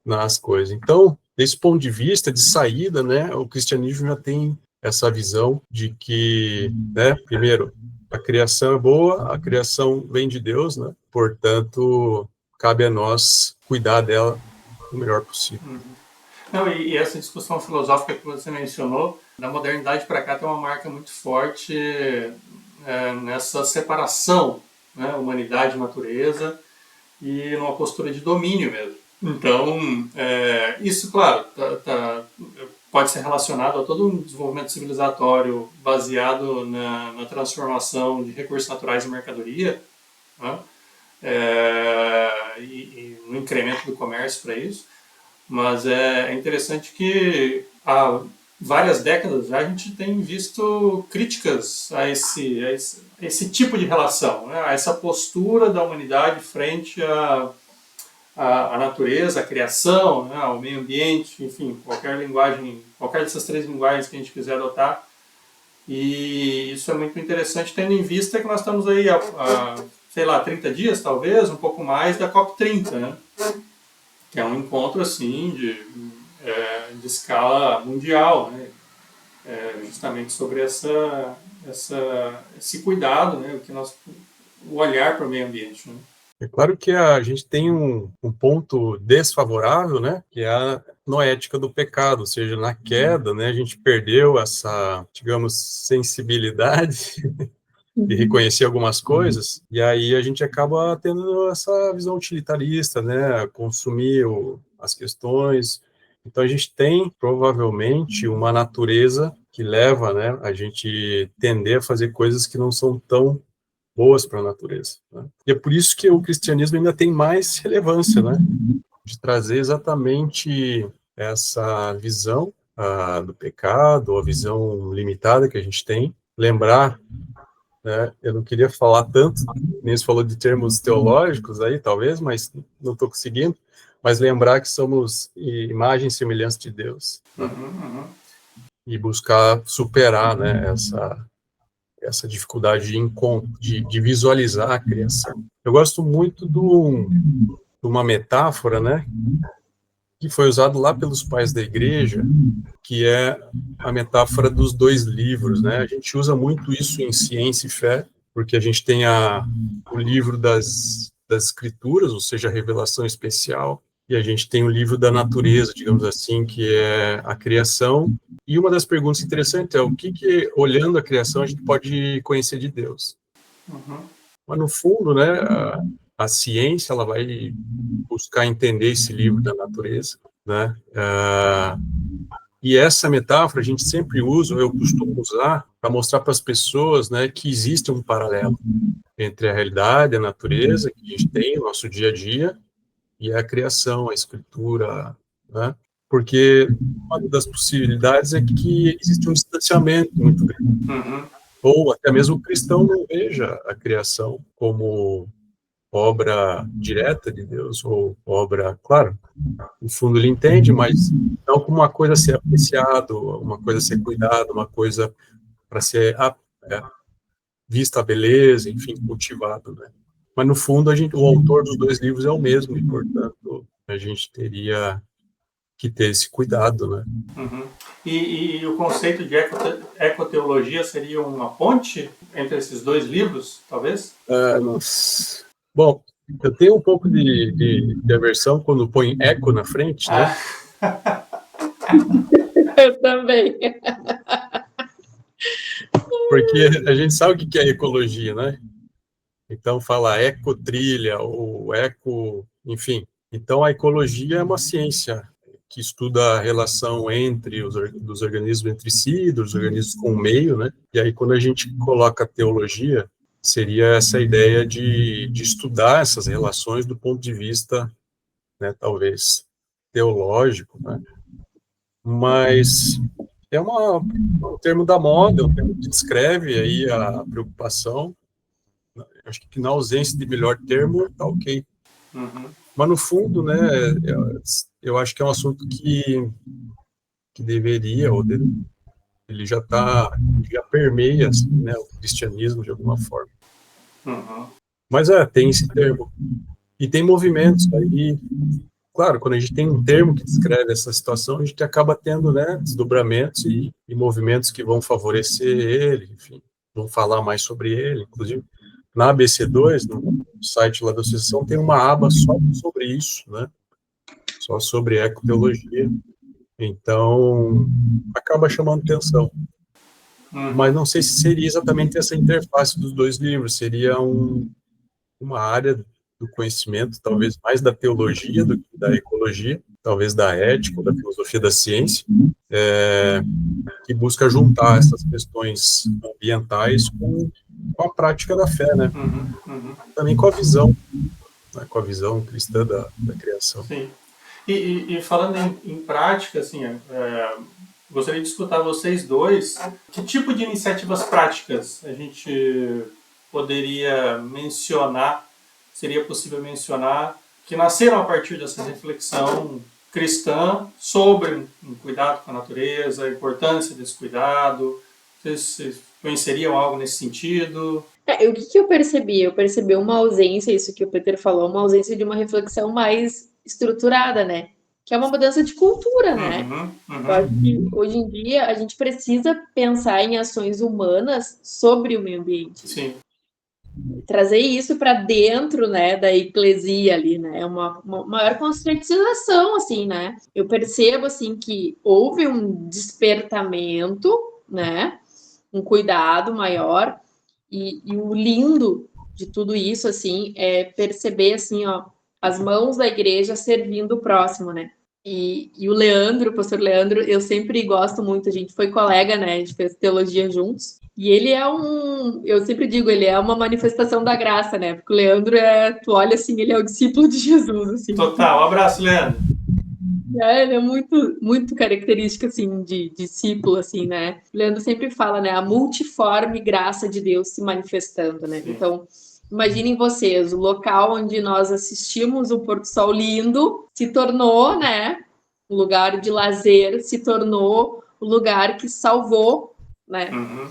nas coisas. Então, desse ponto de vista, de saída, né, o cristianismo já tem essa visão de que, né, primeiro, a criação é boa, a criação vem de Deus, né? Portanto, cabe a nós cuidar dela o melhor possível. Não, e essa discussão filosófica que você mencionou, da modernidade para cá tem uma marca muito forte nessa separação, né, humanidade e natureza, e numa postura de domínio mesmo. Então, isso, claro, pode ser relacionado a todo um desenvolvimento civilizatório baseado na transformação de recursos naturais em mercadoria, né? E no incremento do comércio para isso. Mas é interessante que há várias décadas já a gente tem visto críticas a esse tipo de relação, né? A essa postura da humanidade frente à natureza, à criação, né? Ao meio ambiente, enfim, qualquer dessas três linguagens que a gente quiser adotar. E isso é muito interessante, tendo em vista que nós estamos aí sei lá, 30 dias, talvez, um pouco mais, da COP30, né? Que é um encontro, assim, de escala mundial, né? Justamente sobre esse cuidado, né? O olhar para o meio ambiente, né? É claro que a gente tem um ponto desfavorável, né, que é a noética do pecado, ou seja, na queda, né, a gente perdeu essa, digamos, sensibilidade de reconhecer algumas coisas, e aí a gente acaba tendo essa visão utilitarista, né, consumir as questões. Então a gente tem, provavelmente, uma natureza que leva, né, a gente tender a fazer coisas que não são tão boas para a natureza, né? E é por isso que o cristianismo ainda tem mais relevância, né, de trazer exatamente essa visão do pecado, a visão limitada que a gente tem, lembrar, né, eu não queria falar tanto, nem se falou de termos teológicos aí, talvez, mas não estou conseguindo, mas lembrar que somos imagem e semelhança de Deus, né? E buscar superar, né, essa dificuldade de visualizar a criação. Eu gosto muito de uma metáfora, né, que foi usado lá pelos pais da igreja, que é a metáfora dos 2 livros, né? A gente usa muito isso em Ciência e Fé, porque a gente tem o livro das escrituras, ou seja, a revelação especial, e a gente tem o livro da natureza, digamos assim, que é a criação. E uma das perguntas interessantes é o que olhando a criação, a gente pode conhecer de Deus. Uhum. Mas, no fundo, né, a ciência ela vai buscar entender esse livro da natureza, né? E essa metáfora a gente sempre usa, eu costumo usar, para mostrar para as pessoas, né, que existe um paralelo entre a realidade, a natureza, que a gente tem no nosso dia a dia, e a criação, a escritura, né? Porque uma das possibilidades é que existe um distanciamento muito grande. Uhum. Ou até mesmo o cristão não veja a criação como obra direta de Deus, ou obra, claro, no fundo ele entende, mas não como uma coisa a ser apreciado, uma coisa a ser cuidada, uma coisa para ser vista a beleza, enfim, cultivado, né? Mas no fundo o autor dos 2 livros é o mesmo, e portanto a gente teria que ter esse cuidado, né? Uhum. E o conceito de ecoteologia seria uma ponte entre esses 2 livros, talvez? Bom, eu tenho um pouco de aversão quando põe eco na frente, né? Eu também. Porque a gente sabe o que é ecologia, né? Então fala ecotrilha ou eco, enfim. Então a ecologia é uma ciência que estuda a relação entre dos organismos entre si, dos organismos com o meio, né? E aí quando a gente coloca a teologia, seria essa ideia de estudar essas relações do ponto de vista, né, talvez teológico, né? Mas é um termo da moda, um termo que descreve aí a preocupação. Acho que na ausência de melhor termo, tá ok. Uhum. Mas, no fundo, né, eu acho que é um assunto que deveria, ele já permeia, assim, né, o cristianismo de alguma forma. Uhum. Mas, tem esse termo. E tem movimentos aí. Claro, quando a gente tem um termo que descreve essa situação, a gente acaba tendo, né, desdobramentos e movimentos que vão favorecer ele, enfim, vão falar mais sobre ele. Inclusive, na ABC2, no site lá da associação, tem uma aba só sobre isso, né? Só sobre ecoteologia. Então, acaba chamando atenção. Uhum. Mas não sei se seria exatamente essa interface dos 2 livros, seria uma área do conhecimento, talvez mais da teologia do que da ecologia, talvez da ética ou da filosofia da ciência, que busca juntar essas questões ambientais com a prática da fé, né? Uhum. Uhum. Também com a visão, né? Com a visão cristã da criação. Sim. E falando em prática, assim, gostaria de escutar vocês dois. Que tipo de iniciativas práticas a gente poderia mencionar, seria possível mencionar, que nasceram a partir dessa reflexão cristã sobre um cuidado com a natureza, a importância desse cuidado? Vocês conheceriam algo nesse sentido? O que eu percebi? Eu percebi uma ausência, isso que o Peter falou, uma ausência de uma reflexão mais estruturada, né? Que é uma mudança de cultura, né? Uhum. Eu acho que hoje em dia a gente precisa pensar em ações humanas sobre o meio ambiente. Sim. Trazer isso para dentro, né, da eclesia ali, né? Uma maior conscientização, assim, né? Eu percebo, assim, que houve um despertamento, né? Um cuidado maior. E o lindo de tudo isso, assim, é perceber, assim, ó, as mãos da igreja servindo o próximo, né? E o Leandro, o pastor Leandro, eu sempre gosto muito, a gente foi colega, né? A gente fez teologia juntos. E ele é eu sempre digo, ele é uma manifestação da graça, né? Porque o Leandro tu olha assim, ele é o discípulo de Jesus, assim. Total. Um abraço, Leandro. Ele é muito, muito característica, assim, de discípulo, assim, né? O Leandro sempre fala, né? A multiforme graça de Deus se manifestando, né? Sim. Então, imaginem vocês, o local onde nós assistimos o pôr do sol lindo se tornou, né? Um lugar de lazer, se tornou o lugar que salvou, né? Uhum.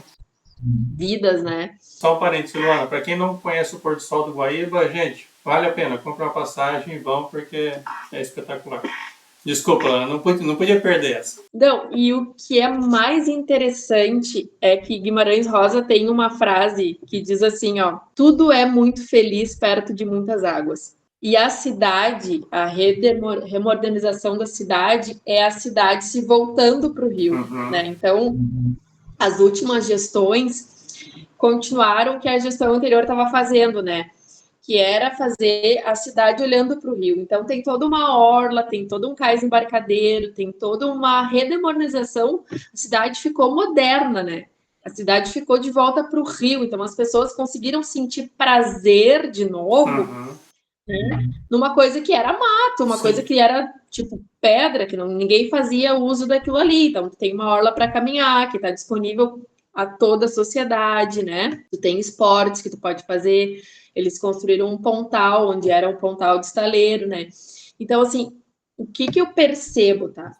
Vidas, né? Só um parênteses, Luana, para quem não conhece o Pôr do Sol do Guaíba, gente, vale a pena, compre uma passagem e vão, porque é espetacular. Desculpa, não podia perder essa. Não, e o que é mais interessante é que Guimarães Rosa tem uma frase que diz assim, ó, tudo é muito feliz perto de muitas águas. E a cidade, a remodernização da cidade é a cidade se voltando para o rio, né? Então, as últimas gestões continuaram o que a gestão anterior estava fazendo, né? Que era fazer a cidade olhando para o rio. Então, tem toda uma orla, tem todo um cais embarcadeiro, tem toda uma redemodernização. A cidade ficou moderna, né? A cidade ficou de volta para o rio. Então, as pessoas conseguiram sentir prazer de novo, né? Numa coisa que era mato, uma coisa que era tipo pedra, que ninguém fazia uso daquilo ali. Então, tem uma orla para caminhar, que está disponível a toda a sociedade, né? Tu tem esportes que tu pode fazer. Eles construíram um pontal, onde era um pontal de estaleiro, né? Então, assim, o que eu percebo, tá?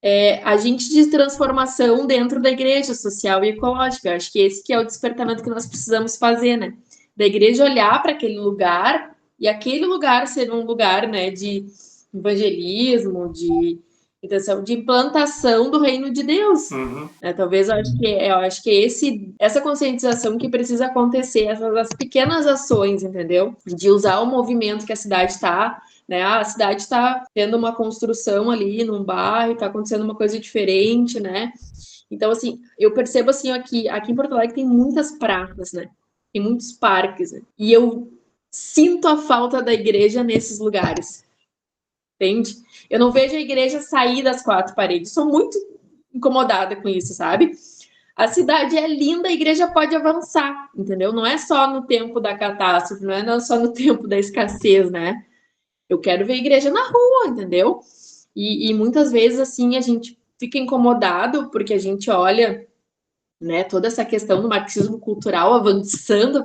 É agente de transformação dentro da igreja social e ecológica. Eu acho que esse que é o despertamento que nós precisamos fazer, né? Da igreja olhar para aquele lugar e aquele lugar ser um lugar, né, de evangelismo, de intenção de implantação do reino de Deus. Talvez eu acho que essa conscientização que precisa acontecer, essas pequenas ações, entendeu? De usar o movimento que a cidade está, né? A cidade está tendo uma construção ali num bairro, está acontecendo uma coisa diferente, né? Então, assim, eu percebo assim aqui em Porto Alegre tem muitas praças, né? Tem muitos parques, né? E eu sinto a falta da igreja nesses lugares. Entende? Eu não vejo a igreja sair das quatro paredes. Sou muito incomodada com isso, sabe? A cidade é linda, a igreja pode avançar, entendeu? Não é só no tempo da catástrofe, não é só no tempo da escassez, né? Eu quero ver a igreja na rua, entendeu? E muitas vezes, assim, a gente fica incomodado porque a gente olha, né, toda essa questão do marxismo cultural avançando,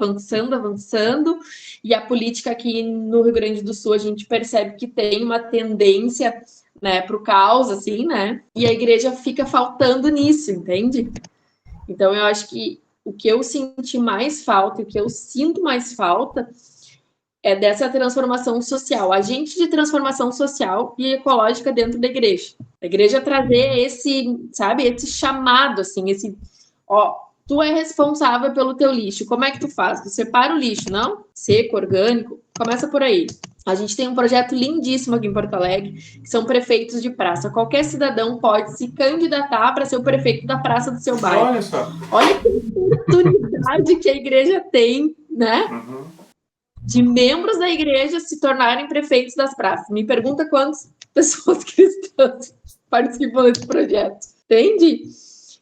e a política aqui no Rio Grande do Sul a gente percebe que tem uma tendência, né, para o caos, assim, né, e a igreja fica faltando nisso, entende? Então eu acho que o que eu senti mais falta, o que eu sinto mais falta é dessa transformação social, agente de transformação social e ecológica dentro da igreja. A igreja trazer esse, sabe, esse chamado, assim, esse, ó, tu é responsável pelo teu lixo, como é que tu faz? Tu separa o lixo, não? Seco, orgânico, começa por aí. A gente tem um projeto lindíssimo aqui em Porto Alegre, que são prefeitos de praça. Qualquer cidadão pode se candidatar para ser o prefeito da praça do seu bairro. Olha só. Olha que oportunidade que a igreja tem, né? De membros da igreja se tornarem prefeitos das praças. Me pergunta quantas pessoas cristãs participam desse projeto. Entende?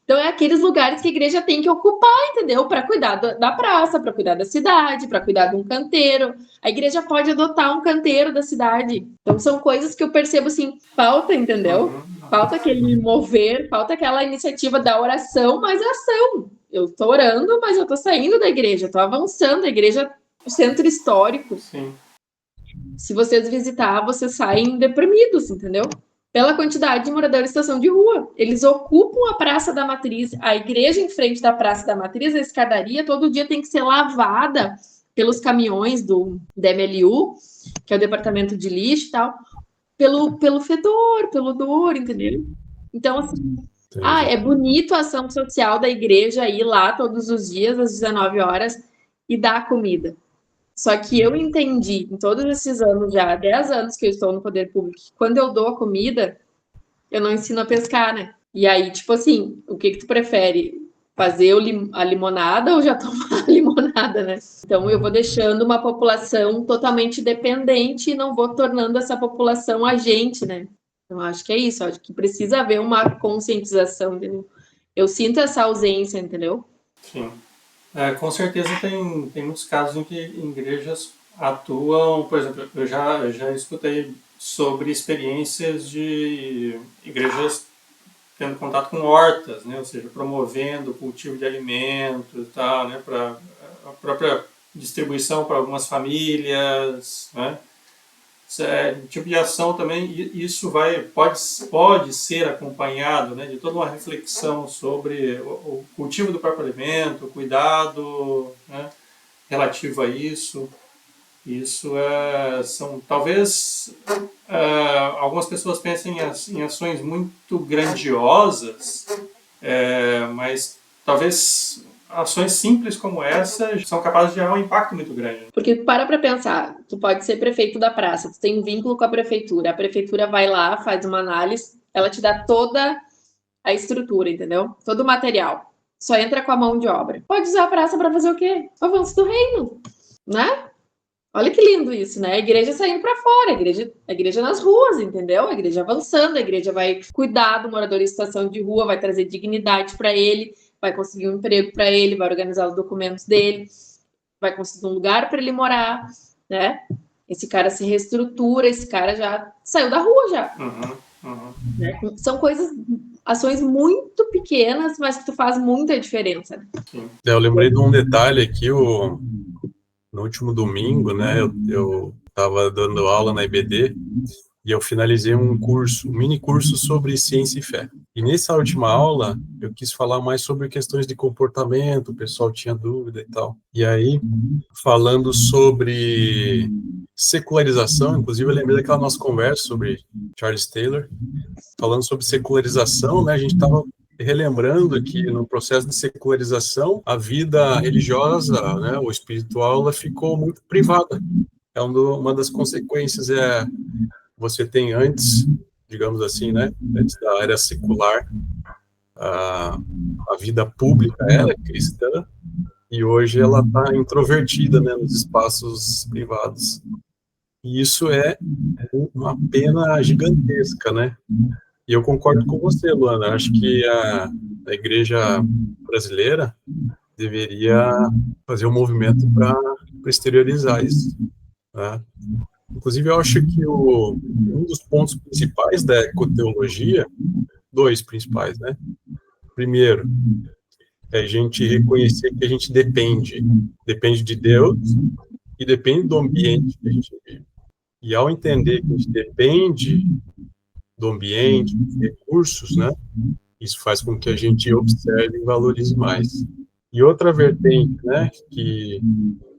Então, é aqueles lugares que a igreja tem que ocupar, entendeu? Para cuidar da praça, para cuidar da cidade, para cuidar de um canteiro. A igreja pode adotar um canteiro da cidade. Então, são coisas que eu percebo, assim, falta, entendeu? Falta aquele mover, falta aquela iniciativa da oração, mas é ação. Eu estou orando, mas eu estou saindo da igreja, estou avançando. A igreja, o centro histórico. Sim. Se vocês visitar, vocês saem deprimidos, entendeu? Pela quantidade de moradores em situação de rua. Eles ocupam a Praça da Matriz, a igreja em frente da Praça da Matriz, a escadaria, todo dia tem que ser lavada pelos caminhões do DMLU, que é o Departamento de Lixo e tal, pelo fedor, pelo odor, entendeu? Então, assim, é bonito a ação social da igreja ir lá todos os dias, às 19 horas, e dar comida. Só que eu entendi, em todos esses anos já, 10 anos que eu estou no poder público, que quando eu dou a comida, eu não ensino a pescar, né? E aí, tipo assim, o que tu prefere? Fazer a limonada ou já tomar a limonada, né? Então, eu vou deixando uma população totalmente dependente e não vou tornando essa população agente, né? Então, acho que é isso. Acho que precisa haver uma conscientização, entendeu? Eu sinto essa ausência, entendeu? Sim. Com certeza tem muitos casos em que igrejas atuam, por exemplo, eu já escutei sobre experiências de igrejas tendo contato com hortas, né, ou seja, promovendo o cultivo de alimentos e tal, né, para a própria distribuição para algumas famílias, né. Tipo de ação também, isso pode ser acompanhado, né, de toda uma reflexão sobre o cultivo do próprio alimento, o cuidado, né, relativo a isso. Isso são, talvez, algumas pessoas pensem em ações muito grandiosas, mas talvez ações simples como essa são capazes de gerar um impacto muito grande. Porque para pensar, tu pode ser prefeito da praça, tu tem um vínculo com a prefeitura vai lá, faz uma análise, ela te dá toda a estrutura, entendeu? Todo o material. Só entra com a mão de obra. Pode usar a praça para fazer o quê? O avanço do reino, né? Olha que lindo isso, né? A igreja saindo para fora, a igreja nas ruas, entendeu? A igreja avançando, a igreja vai cuidar do morador em situação de rua, vai trazer dignidade para ele, vai conseguir um emprego para ele, vai organizar os documentos dele, vai conseguir um lugar para ele morar, né? Esse cara se reestrutura, esse cara já saiu da rua já. Né? São ações muito pequenas, mas que tu faz muita diferença. Né? Eu lembrei de um detalhe aqui, no último domingo, né, eu estava dando aula na IBD e eu finalizei um mini curso sobre ciência e fé. E nessa última aula, eu quis falar mais sobre questões de comportamento, o pessoal tinha dúvida e tal. E aí, falando sobre secularização, inclusive eu lembrei daquela nossa conversa sobre Charles Taylor, falando sobre secularização, né, a gente estava relembrando que no processo de secularização, a vida religiosa, né, ou espiritual, ela ficou muito privada. Uma das consequências você tem antes, digamos assim, né, antes da era secular, a vida pública era cristã, e hoje ela está introvertida, né, nos espaços privados. E isso é uma pena gigantesca, né? E eu concordo com você, Luana. Acho que a igreja brasileira deveria fazer um movimento para exteriorizar isso. Né? Inclusive, eu acho que um dos pontos principais da ecoteologia, dois principais, né? Primeiro, é a gente reconhecer que a gente depende de Deus e depende do ambiente que a gente vive. E ao entender que a gente depende do ambiente, dos recursos, né? Isso faz com que a gente observe e valorize mais. E outra vertente, né, que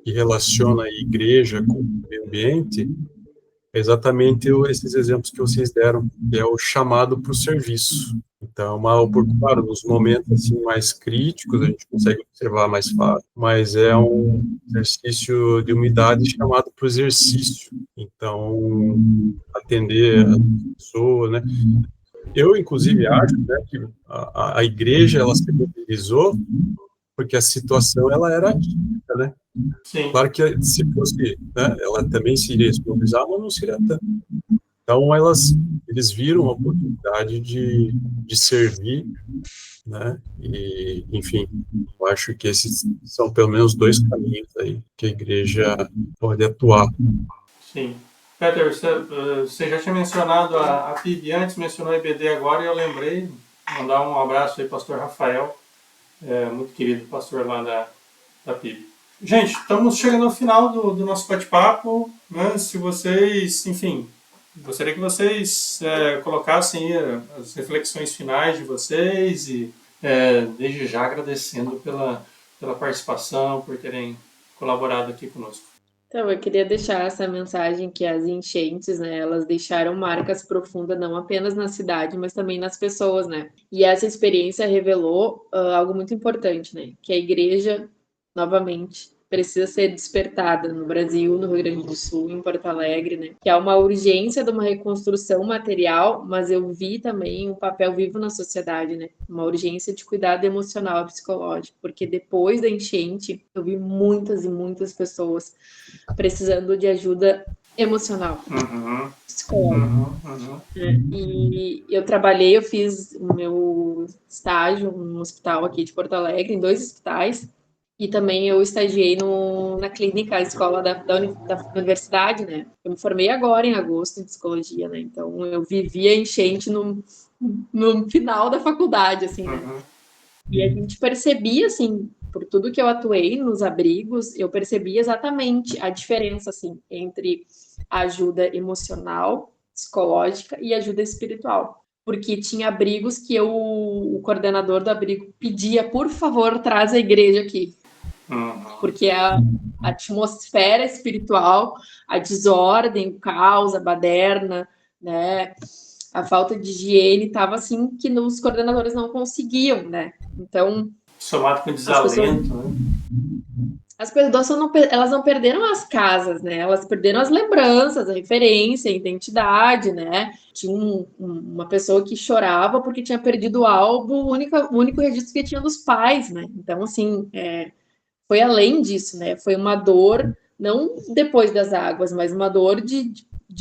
relaciona a igreja com o meio ambiente, é exatamente esses exemplos que vocês deram, que é o chamado para o serviço. Então, claro, nos momentos assim, mais críticos, a gente consegue observar mais fácil, mas é um exercício de humildade chamado para o exercício. Então, atender a pessoa, né? Eu, inclusive, acho, né, que a igreja, ela se mobilizou porque a situação, ela era atípica, né? Sim. Claro que se fosse, né, ela também se iria se mobilizar, mas não seria tanto. Então, eles viram a oportunidade de servir, né? E, enfim, eu acho que esses são pelo menos dois caminhos aí que a igreja pode atuar. Sim. Peter, você já tinha mencionado a PIB antes, mencionou a IBD agora, e eu lembrei, mandar um abraço aí para o pastor Rafael, muito querido pastor lá da PIB. Gente, estamos chegando ao final do nosso bate-papo, né? Se vocês, enfim, gostaria que vocês colocassem as reflexões finais de vocês e desde já agradecendo pela participação, por terem colaborado aqui conosco. Então, eu queria deixar essa mensagem que as enchentes, né, elas deixaram marcas profundas não apenas na cidade, mas também nas pessoas, né? E essa experiência revelou algo muito importante, né? Que a igreja, novamente, precisa ser despertada no Brasil, no Rio Grande do Sul, em Porto Alegre, né? Que há uma urgência de uma reconstrução material, mas eu vi também um papel vivo na sociedade, né? Uma urgência de cuidado emocional e psicológico, porque depois da enchente, eu vi muitas e muitas pessoas precisando de ajuda emocional, psicológica. E eu fiz o meu estágio no hospital aqui de Porto Alegre, em 2 hospitais, e também eu estagiei na clínica, a escola da universidade, né? Eu me formei agora, em agosto, em psicologia, né? Então, eu vivia enchente no final da faculdade, assim, né? E a gente percebia, assim, por tudo que eu atuei nos abrigos, eu percebi exatamente a diferença, assim, entre a ajuda emocional, psicológica e ajuda espiritual. Porque tinha abrigos que o coordenador do abrigo pedia, por favor, traz a igreja aqui. Porque a atmosfera espiritual, a desordem, o caos, a baderna, né, a falta de higiene estava assim que os coordenadores não conseguiam, né? Então, somado com desalento, né? As pessoas elas não perderam as casas, né? Elas perderam as lembranças, a referência, a identidade, né? Tinha uma pessoa que chorava porque tinha perdido o álbum, o único registro que tinha dos pais, né? Então, assim, foi além disso, né? Foi uma dor, não depois das águas, mas uma dor de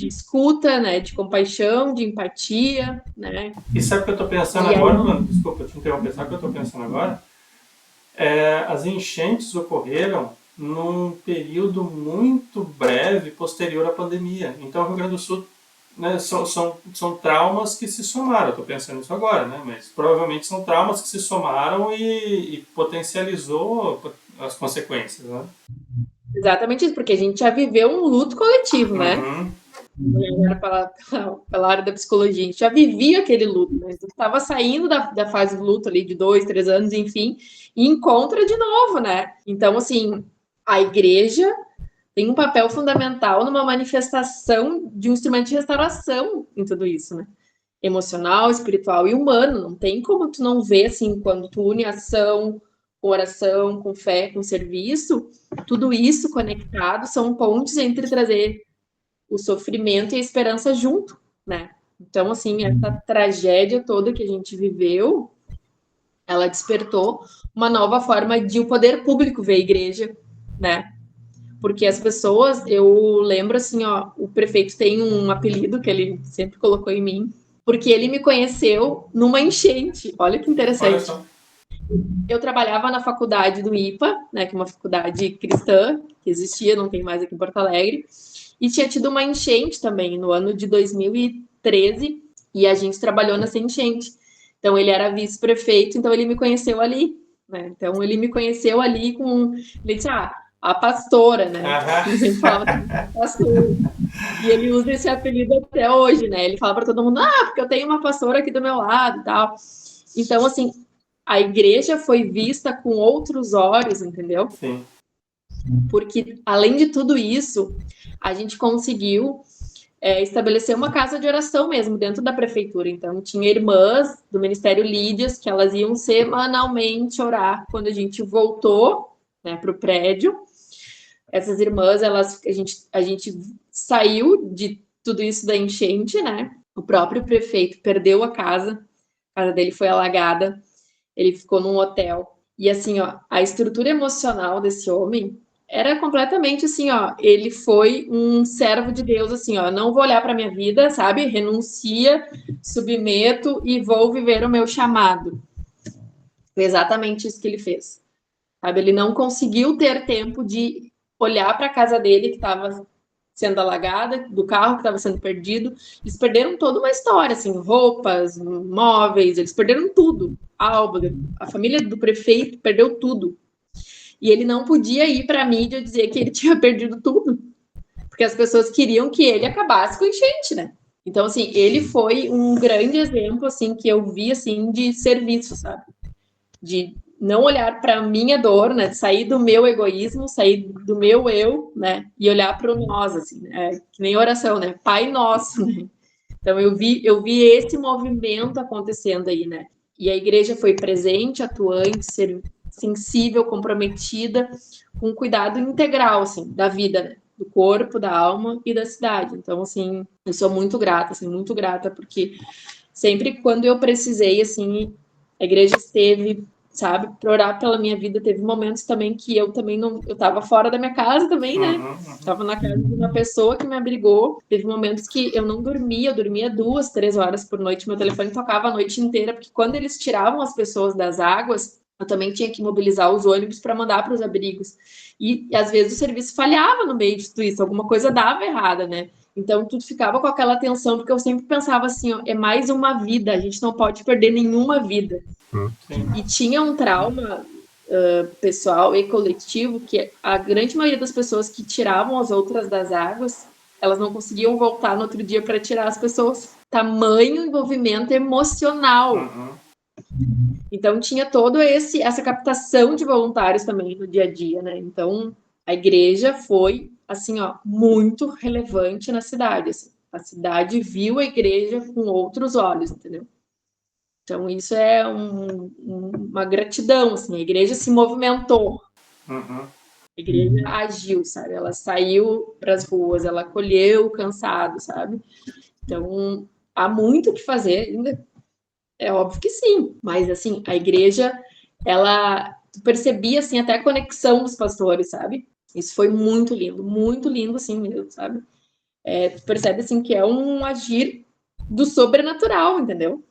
escuta, né? De compaixão, de empatia, né? E sabe o que eu tô pensando agora, Luana? Desculpa te interromper, sabe o que eu tô pensando agora? As enchentes ocorreram num período muito breve posterior à pandemia. Então, o Rio Grande do Sul, né, são traumas que se somaram. Estou pensando nisso agora, né? Mas provavelmente são traumas que se somaram e potencializou as consequências, né? Exatamente isso, porque a gente já viveu um luto coletivo, né? Agora pela área da psicologia, a gente já vivia aquele luto, né? A gente estava saindo da fase do luto ali de 2, 3 anos, enfim, e encontra de novo, né? Então, assim, a igreja tem um papel fundamental numa manifestação de um instrumento de restauração em tudo isso, né? Emocional, espiritual e humano. Não tem como tu não ver, assim, quando tu une ação com oração, com fé, com serviço, tudo isso conectado são pontes entre trazer o sofrimento e a esperança junto, né? Então, assim, essa tragédia toda que a gente viveu, ela despertou uma nova forma de o poder público ver a igreja, né? Porque as pessoas, eu lembro assim, ó, o prefeito tem um apelido que ele sempre colocou em mim, porque ele me conheceu numa enchente. Olha que interessante. Eu trabalhava na faculdade do IPA, né, que é uma faculdade cristã, que existia, não tem mais aqui em Porto Alegre, e tinha tido uma enchente também no ano de 2013, e a gente trabalhou nessa enchente. Então, ele era vice-prefeito, então ele me conheceu ali, né? Então, ele me conheceu ali com... Ele disse, a pastora, né? Ele sempre falava pastora. E ele usa esse apelido até hoje, né? Ele fala para todo mundo, porque eu tenho uma pastora aqui do meu lado e tal. Então, assim, a igreja foi vista com outros olhos, entendeu? Sim. Porque, além de tudo isso, a gente conseguiu estabelecer uma casa de oração mesmo dentro da prefeitura. Então, tinha irmãs do Ministério Lídias que elas iam semanalmente orar quando a gente voltou, né, para o prédio. Essas irmãs, a gente saiu de tudo isso da enchente, né? O próprio prefeito perdeu a casa dele foi alagada, ele ficou num hotel. E assim, ó, a estrutura emocional desse homem era completamente assim, ó, ele foi um servo de Deus, assim, ó, não vou olhar para minha vida, sabe? Renuncia, submeto e vou viver o meu chamado. Foi exatamente isso que ele fez. Sabe? Ele não conseguiu ter tempo de olhar para a casa dele que estava sendo alagada, do carro que estava sendo perdido. Eles perderam toda uma história, assim, roupas, móveis, eles perderam tudo. A família do prefeito perdeu tudo. E ele não podia ir para a mídia dizer que ele tinha perdido tudo, porque as pessoas queriam que ele acabasse com a enchente, né? Então, assim, ele foi um grande exemplo, assim, que eu vi, assim, de serviço, sabe? De não olhar para a minha dor, né? De sair do meu egoísmo, sair do meu eu, né? E olhar para o nós, assim, né? Que nem oração, né? Pai nosso, né? Então, eu vi esse movimento acontecendo aí, né? E a igreja foi presente, atuante, sensível, comprometida, com cuidado integral, assim, da vida, né? Do corpo, da alma e da cidade. Então, assim, eu sou muito grata, porque sempre quando eu precisei, assim, a igreja esteve, sabe, para orar pela minha vida. Teve momentos também que eu também não, eu estava fora da minha casa também, né? Estava na casa de uma pessoa que me abrigou. Teve momentos que eu não dormia, eu dormia 2, 3 horas por noite. Meu telefone tocava a noite inteira, porque quando eles tiravam as pessoas das águas, eu também tinha que mobilizar os ônibus para mandar para os abrigos. E às vezes o serviço falhava no meio de tudo isso, alguma coisa dava errada, né? Então, tudo ficava com aquela tensão, porque eu sempre pensava assim, ó, é mais uma vida, a gente não pode perder nenhuma vida. E tinha um trauma pessoal e coletivo, que a grande maioria das pessoas que tiravam as outras das águas, elas não conseguiam voltar no outro dia para tirar as pessoas. Tamanho envolvimento emocional. Então, tinha toda essa captação de voluntários também no dia a dia, né? Então, a igreja foi, assim, ó, muito relevante na cidade. Assim. A cidade viu a igreja com outros olhos, entendeu? Então, isso é uma gratidão, assim. A igreja se movimentou. Uhum. A igreja agiu, sabe? Ela saiu para as ruas, ela acolheu o cansado, sabe? Então, há muito o que fazer ainda. É óbvio que sim, mas assim, a igreja, tu percebia assim até a conexão dos pastores, sabe? Isso foi muito lindo assim mesmo, sabe? Tu percebe assim que é um agir do sobrenatural, entendeu?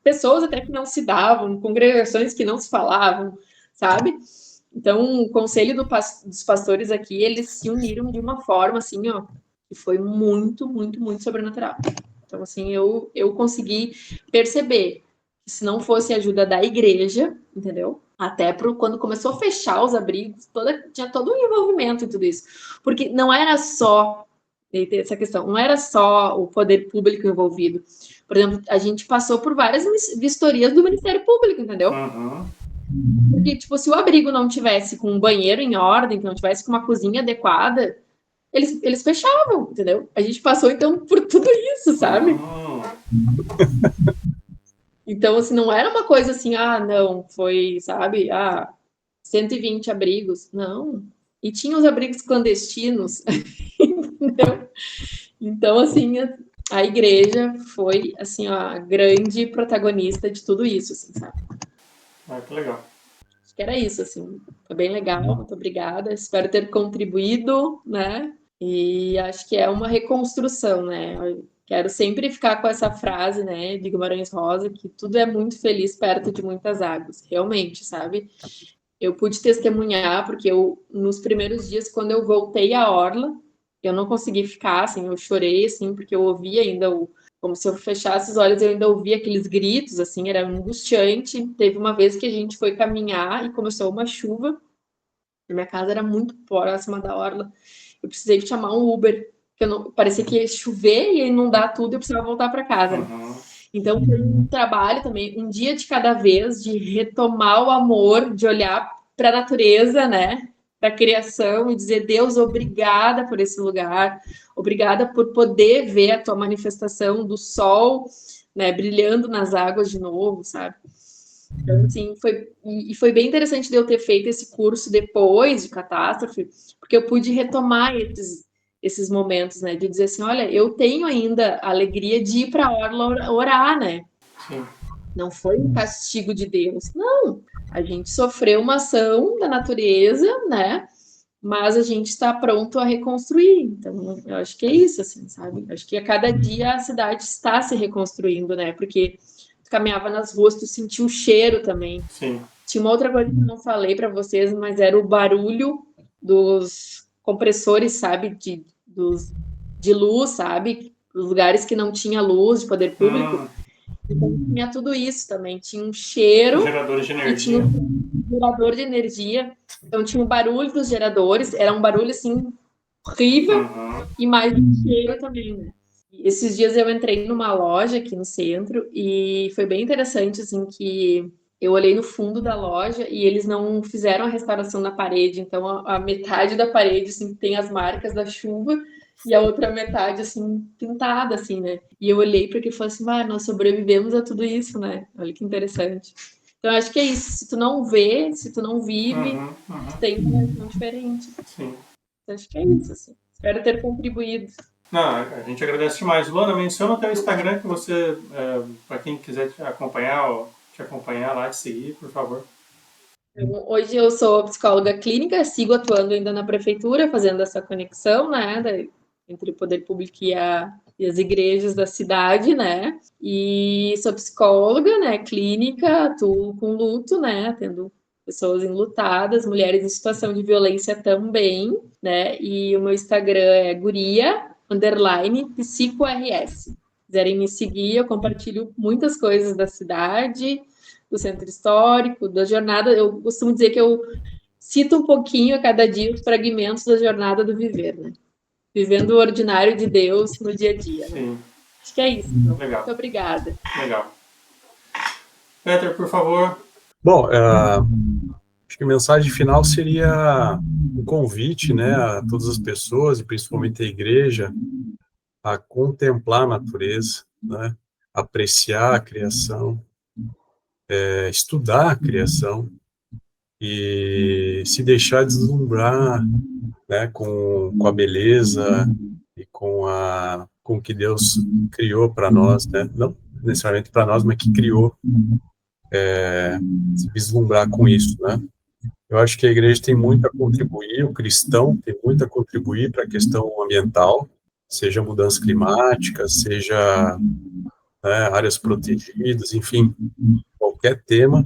Pessoas até que não se davam, congregações que não se falavam, sabe? Então, o conselho dos pastores aqui, eles se uniram de uma forma assim, ó, que foi muito sobrenatural. Então, assim, eu consegui perceber que se não fosse a ajuda da igreja, entendeu? Até quando começou a fechar os abrigos, tinha todo um envolvimento em tudo isso. Porque não era só essa questão, não era só o poder público envolvido. Por exemplo, a gente passou por várias vistorias do Ministério Público, entendeu? Uhum. Porque, tipo, se o abrigo não tivesse com um banheiro em ordem, que não tivesse com uma cozinha adequada, eles fechavam, entendeu? A gente passou, então, por tudo isso, sabe? Então, assim, não era uma coisa assim, não, foi, sabe, 120 abrigos. Não. E tinha os abrigos clandestinos, entendeu? Então, assim, a igreja foi, assim, a grande protagonista de tudo isso, assim, sabe? Que legal. Acho que era isso, assim. Foi bem legal, muito obrigada. Espero ter contribuído, né? E acho que é uma reconstrução, né? Eu quero sempre ficar com essa frase, né, de Guimarães Rosa, que tudo é muito feliz perto de muitas águas. Realmente, sabe? Eu pude testemunhar, porque nos primeiros dias, quando eu voltei à orla, eu não consegui ficar, assim, eu chorei, assim, porque eu ouvia ainda como se eu fechasse os olhos, eu ainda ouvia aqueles gritos, assim, era angustiante. Teve uma vez que a gente foi caminhar e começou uma chuva, e minha casa era muito próxima da orla. Eu precisei chamar um Uber, porque parecia que ia chover e ia inundar tudo, e eu precisava voltar para casa. Uhum. Então, foi um trabalho também, um dia de cada vez, de retomar o amor, de olhar para a natureza, né? Para a criação e dizer, Deus, obrigada por esse lugar, obrigada por poder ver a tua manifestação do sol, né, brilhando nas águas de novo, sabe? Então, assim, foi bem interessante de eu ter feito esse curso depois de catástrofe, porque eu pude retomar esses momentos, né, de dizer assim, olha, eu tenho ainda a alegria de ir para a orla orar, né? Sim. Não foi um castigo de Deus, não. A gente sofreu uma ação da natureza, né? Mas a gente está pronto a reconstruir. Então, eu acho que é isso, assim, sabe? Eu acho que a cada dia a cidade está se reconstruindo, né? Porque tu caminhava nas ruas, tu sentia o cheiro também. Sim. Tinha uma outra coisa que eu não falei para vocês, mas era o barulho dos compressores, sabe? De luz, sabe? Os lugares que não tinha luz de poder público. Então, tinha tudo isso também. Tinha um cheiro. Geradores de energia. E tinha um gerador de energia. Então, tinha o barulho dos geradores. Era um barulho, assim, horrível. E mais um cheiro também, né? E esses dias eu entrei numa loja aqui no centro e foi bem interessante, assim, que eu olhei no fundo da loja e eles não fizeram a restauração na parede. Então, a metade da parede, assim, tem as marcas da chuva e a outra metade, assim, pintada, assim, né? E eu olhei para aquilo e falei assim, nós sobrevivemos a tudo isso, né? Olha que interessante. Então, acho que é isso. Se tu não vê, se tu não vive, tu tem uma visão diferente. Sim. Então, acho que é isso, assim. Espero ter contribuído. Não, a gente agradece demais. Luana, menciona o teu Instagram que você, para quem quiser te acompanhar lá, te seguir, por favor. Então, hoje eu sou psicóloga clínica, sigo atuando ainda na prefeitura, fazendo essa conexão, né, entre o poder público e as igrejas da cidade, né, e sou psicóloga, né, clínica, atuo com luto, né, atendo pessoas enlutadas, mulheres em situação de violência também, né, e o meu Instagram é guria_psicoRS. Se quiserem me seguir, eu compartilho muitas coisas da cidade, do centro histórico, da jornada. Eu costumo dizer que eu cito um pouquinho a cada dia os fragmentos da jornada do viver, né? Vivendo o ordinário de Deus no dia a dia, né? Sim. Acho que é isso. Então. Legal. Muito obrigada. Legal. Peter, por favor, Bom, acho que a mensagem final seria um convite, né, a todas as pessoas, e principalmente a igreja, a contemplar a natureza, né, apreciar a criação, estudar a criação e se deixar deslumbrar, né, com a beleza e com o que Deus criou para nós, né, não necessariamente para nós, mas que criou, se vislumbrar com isso, né. Eu acho que a igreja tem muito a contribuir, o cristão tem muito a contribuir para a questão ambiental, seja mudanças climáticas, seja, né, áreas protegidas, enfim, qualquer tema,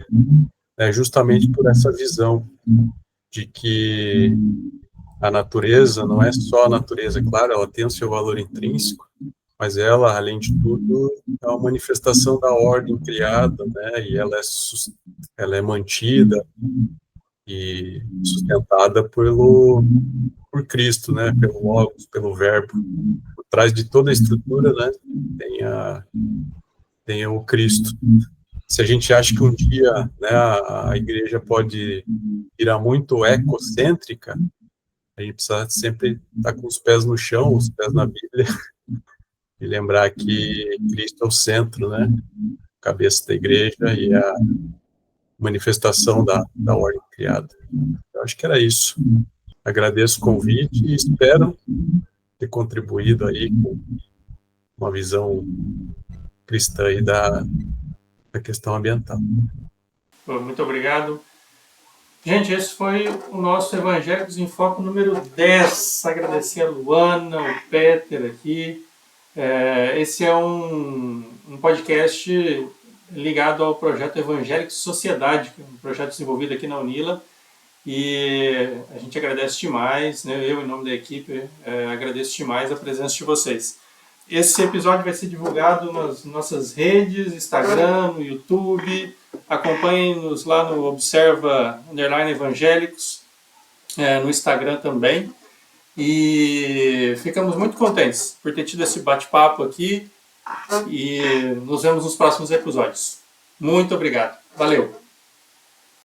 justamente por essa visão de que a natureza não é só a natureza, claro, ela tem o seu valor intrínseco, mas ela, além de tudo, é uma manifestação da ordem criada, né, e ela é mantida e sustentada por Cristo, né, pelo Logos, pelo Verbo. Por trás de toda a estrutura, né, tem o Cristo. Se a gente acha que um dia, né, a igreja pode virar muito ecocêntrica, a gente precisa sempre estar com os pés no chão, os pés na Bíblia, e lembrar que Cristo é o centro, né, cabeça da igreja e a manifestação da ordem criada. Eu acho que era isso. Agradeço o convite e espero ter contribuído aí com uma visão cristã aí da questão ambiental. Muito obrigado. Gente, esse foi o nosso Evangélicos em Foco número 10. Agradecer a Luana, o Peter aqui. Esse é um podcast ligado ao projeto Evangélicos Sociedade, que é um projeto desenvolvido aqui na Unila. E a gente agradece demais, né? Eu, em nome da equipe, agradeço demais a presença de vocês. Esse episódio vai ser divulgado nas nossas redes, Instagram, no YouTube. Acompanhem-nos lá no Observa_Evangélicos, no Instagram também. E ficamos muito contentes por ter tido esse bate-papo aqui. E nos vemos nos próximos episódios. Muito obrigado. Valeu!